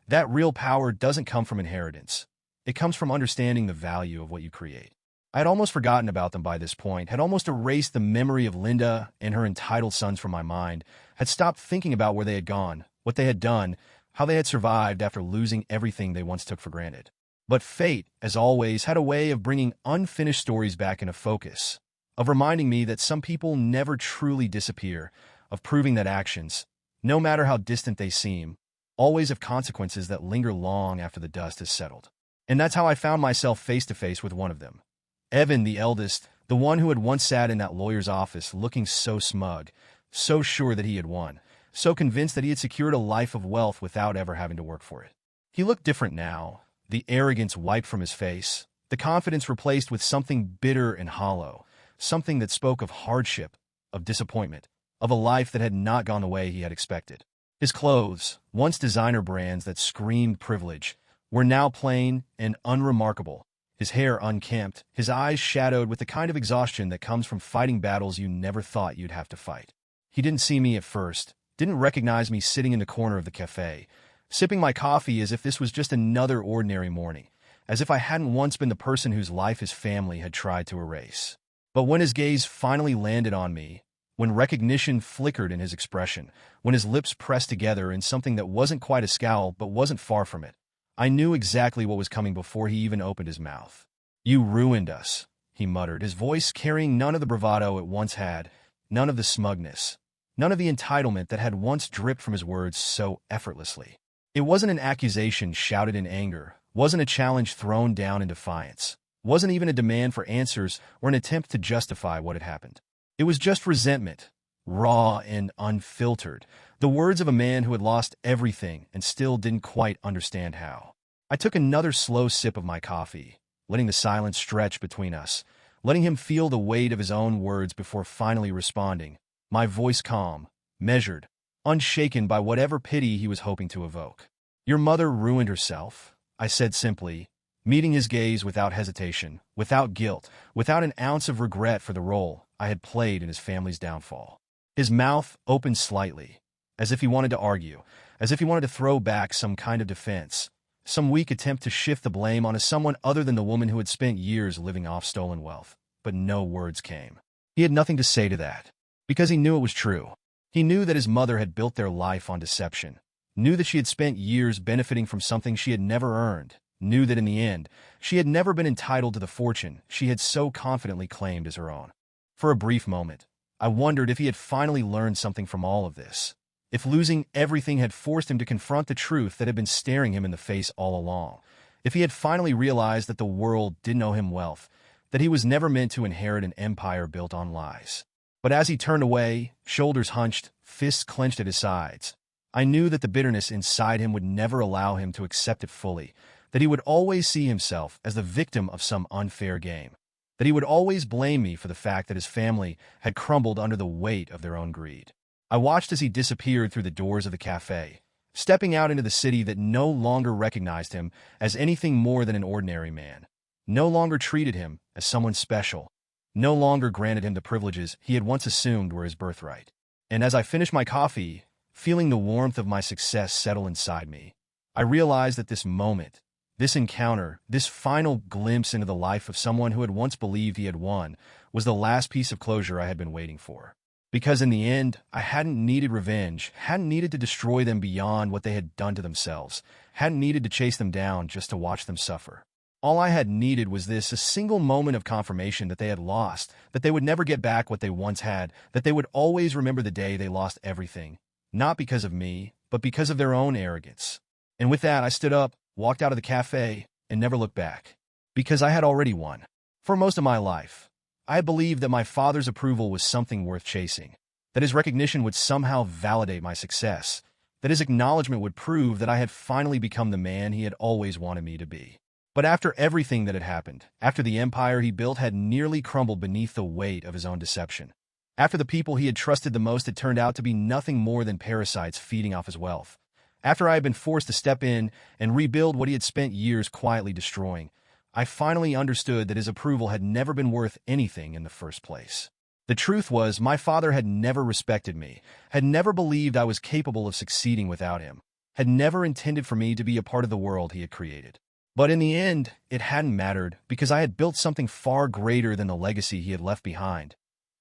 That real power doesn't come from inheritance. It comes from understanding the value of what you create. I had almost forgotten about them by this point, had almost erased the memory of Linda and her entitled sons from my mind, had stopped thinking about where they had gone, what they had done, how they had survived after losing everything they once took for granted. But fate, as always, had a way of bringing unfinished stories back into focus, of reminding me that some people never truly disappear, of proving that actions, no matter how distant they seem, always have consequences that linger long after the dust has settled. And that's how I found myself face to face with one of them. Evan, the eldest, the one who had once sat in that lawyer's office looking so smug, so sure that he had won, so convinced that he had secured a life of wealth without ever having to work for it. He looked different now, the arrogance wiped from his face, the confidence replaced with something bitter and hollow, something that spoke of hardship, of disappointment, of a life that had not gone the way he had expected. His clothes, once designer brands that screamed privilege, were now plain and unremarkable, his hair unkempt, his eyes shadowed with the kind of exhaustion that comes from fighting battles you never thought you'd have to fight. He didn't see me at first, didn't recognize me sitting in the corner of the cafe, sipping my coffee as if this was just another ordinary morning, as if I hadn't once been the person whose life his family had tried to erase. But when his gaze finally landed on me, when recognition flickered in his expression, when his lips pressed together in something that wasn't quite a scowl but wasn't far from it, I knew exactly what was coming before he even opened his mouth. "You ruined us," he muttered, his voice carrying none of the bravado it once had, none of the smugness, none of the entitlement that had once dripped from his words so effortlessly. It wasn't an accusation shouted in anger, wasn't a challenge thrown down in defiance, wasn't even a demand for answers or an attempt to justify what had happened. It was just resentment, raw and unfiltered, the words of a man who had lost everything and still didn't quite understand how. I took another slow sip of my coffee, letting the silence stretch between us, letting him feel the weight of his own words before finally responding, my voice calm, measured, unshaken by whatever pity he was hoping to evoke. "Your mother ruined herself," I said simply, meeting his gaze without hesitation, without guilt, without an ounce of regret for the role I had played in his family's downfall. His mouth opened slightly, as if he wanted to argue, as if he wanted to throw back some kind of defense, some weak attempt to shift the blame onto someone other than the woman who had spent years living off stolen wealth. But no words came. He had nothing to say to that, because he knew it was true. He knew that his mother had built their life on deception, knew that she had spent years benefiting from something she had never earned, knew that in the end, she had never been entitled to the fortune she had so confidently claimed as her own. For a brief moment, I wondered if he had finally learned something from all of this, if losing everything had forced him to confront the truth that had been staring him in the face all along, if he had finally realized that the world didn't owe him wealth, that he was never meant to inherit an empire built on lies. But as he turned away, shoulders hunched, fists clenched at his sides, I knew that the bitterness inside him would never allow him to accept it fully, that he would always see himself as the victim of some unfair game, that he would always blame me for the fact that his family had crumbled under the weight of their own greed. I watched as he disappeared through the doors of the cafe, stepping out into the city that no longer recognized him as anything more than an ordinary man, no longer treated him as someone special, no longer granted him the privileges he had once assumed were his birthright. And as I finished my coffee, feeling the warmth of my success settle inside me, I realized that this moment, this encounter, this final glimpse into the life of someone who had once believed he had won, was the last piece of closure I had been waiting for. Because in the end, I hadn't needed revenge, hadn't needed to destroy them beyond what they had done to themselves, hadn't needed to chase them down just to watch them suffer. All I had needed was a single moment of confirmation that they had lost, that they would never get back what they once had, that they would always remember the day they lost everything, not because of me, but because of their own arrogance. And with that, I stood up, walked out of the cafe, and never looked back. Because I had already won. For most of my life, I had believed that my father's approval was something worth chasing, that his recognition would somehow validate my success, that his acknowledgement would prove that I had finally become the man he had always wanted me to be. But after everything that had happened, after the empire he built had nearly crumbled beneath the weight of his own deception, after the people he had trusted the most had turned out to be nothing more than parasites feeding off his wealth, after I had been forced to step in and rebuild what he had spent years quietly destroying, I finally understood that his approval had never been worth anything in the first place. The truth was, my father had never respected me, had never believed I was capable of succeeding without him, had never intended for me to be a part of the world he had created. But in the end, it hadn't mattered, because I had built something far greater than the legacy he had left behind.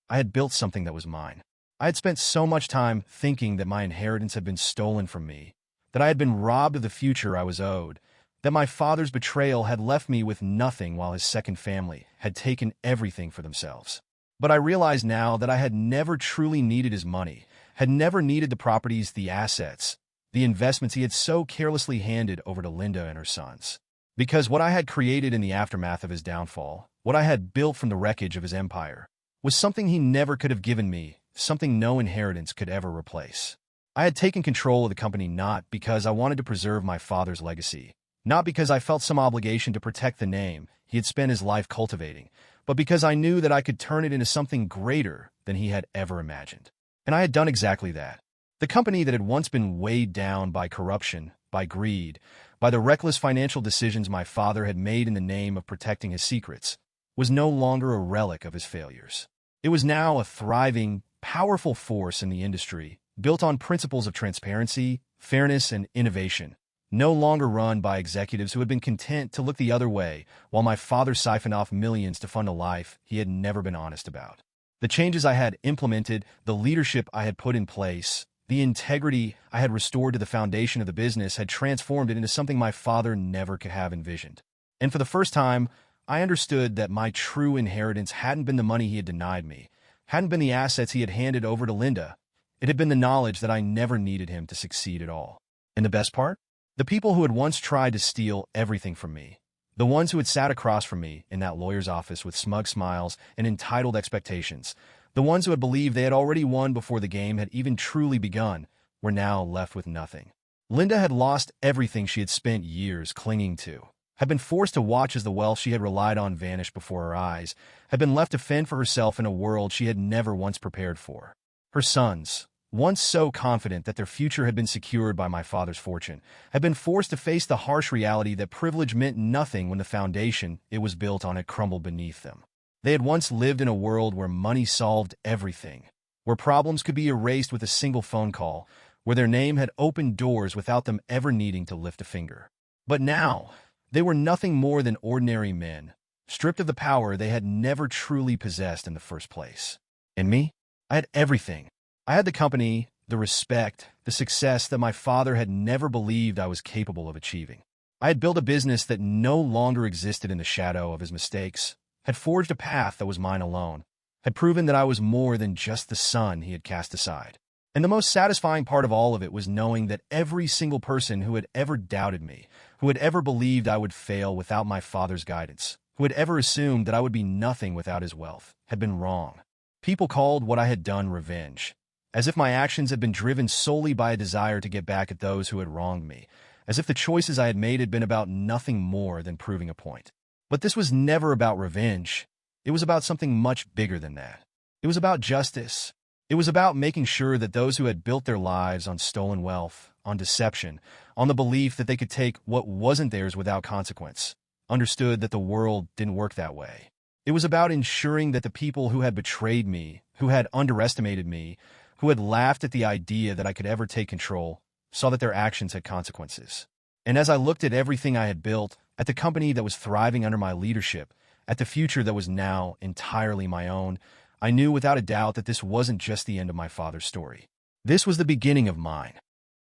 I had built something that was mine. I had spent so much time thinking that my inheritance had been stolen from me, that I had been robbed of the future I was owed, that my father's betrayal had left me with nothing while his second family had taken everything for themselves. But I realized now that I had never truly needed his money, had never needed the properties, the assets, the investments he had so carelessly handed over to Linda and her sons. Because what I had created in the aftermath of his downfall, what I had built from the wreckage of his empire, was something he never could have given me, something no inheritance could ever replace. I had taken control of the company not because I wanted to preserve my father's legacy, not because I felt some obligation to protect the name he had spent his life cultivating, but because I knew that I could turn it into something greater than he had ever imagined. And I had done exactly that. The company that had once been weighed down by corruption, by greed, by the reckless financial decisions my father had made in the name of protecting his secrets, was no longer a relic of his failures. It was now a thriving, powerful force in the industry, built on principles of transparency, fairness, and innovation, no longer run by executives who had been content to look the other way while my father siphoned off millions to fund a life he had never been honest about. The changes I had implemented, the leadership I had put in place, the integrity I had restored to the foundation of the business had transformed it into something my father never could have envisioned. And for the first time, I understood that my true inheritance hadn't been the money he had denied me, hadn't been the assets he had handed over to Linda. It had been the knowledge that I never needed him to succeed at all. And the best part? The people who had once tried to steal everything from me, the ones who had sat across from me in that lawyer's office with smug smiles and entitled expectations, the ones who had believed they had already won before the game had even truly begun, were now left with nothing. Linda had lost everything she had spent years clinging to, had been forced to watch as the wealth she had relied on vanished before her eyes, had been left to fend for herself in a world she had never once prepared for. Her sons, once so confident that their future had been secured by my father's fortune, had been forced to face the harsh reality that privilege meant nothing when the foundation it was built on had crumbled beneath them. They had once lived in a world where money solved everything, where problems could be erased with a single phone call, where their name had opened doors without them ever needing to lift a finger. But now, they were nothing more than ordinary men, stripped of the power they had never truly possessed in the first place. And me? I had everything. I had the company, the respect, the success that my father had never believed I was capable of achieving. I had built a business that no longer existed in the shadow of his mistakes, had forged a path that was mine alone, had proven that I was more than just the son he had cast aside. And the most satisfying part of all of it was knowing that every single person who had ever doubted me, who had ever believed I would fail without my father's guidance, who had ever assumed that I would be nothing without his wealth, had been wrong. People called what I had done revenge, as if my actions had been driven solely by a desire to get back at those who had wronged me, as if the choices I had made had been about nothing more than proving a point. But this was never about revenge. It was about something much bigger than that. It was about justice. It was about making sure that those who had built their lives on stolen wealth, on deception, on the belief that they could take what wasn't theirs without consequence, understood that the world didn't work that way. It was about ensuring that the people who had betrayed me, who had underestimated me, who had laughed at the idea that I could ever take control, saw that their actions had consequences. And as I looked at everything I had built, at the company that was thriving under my leadership, at the future that was now entirely my own, I knew without a doubt that this wasn't just the end of my father's story. This was the beginning of mine.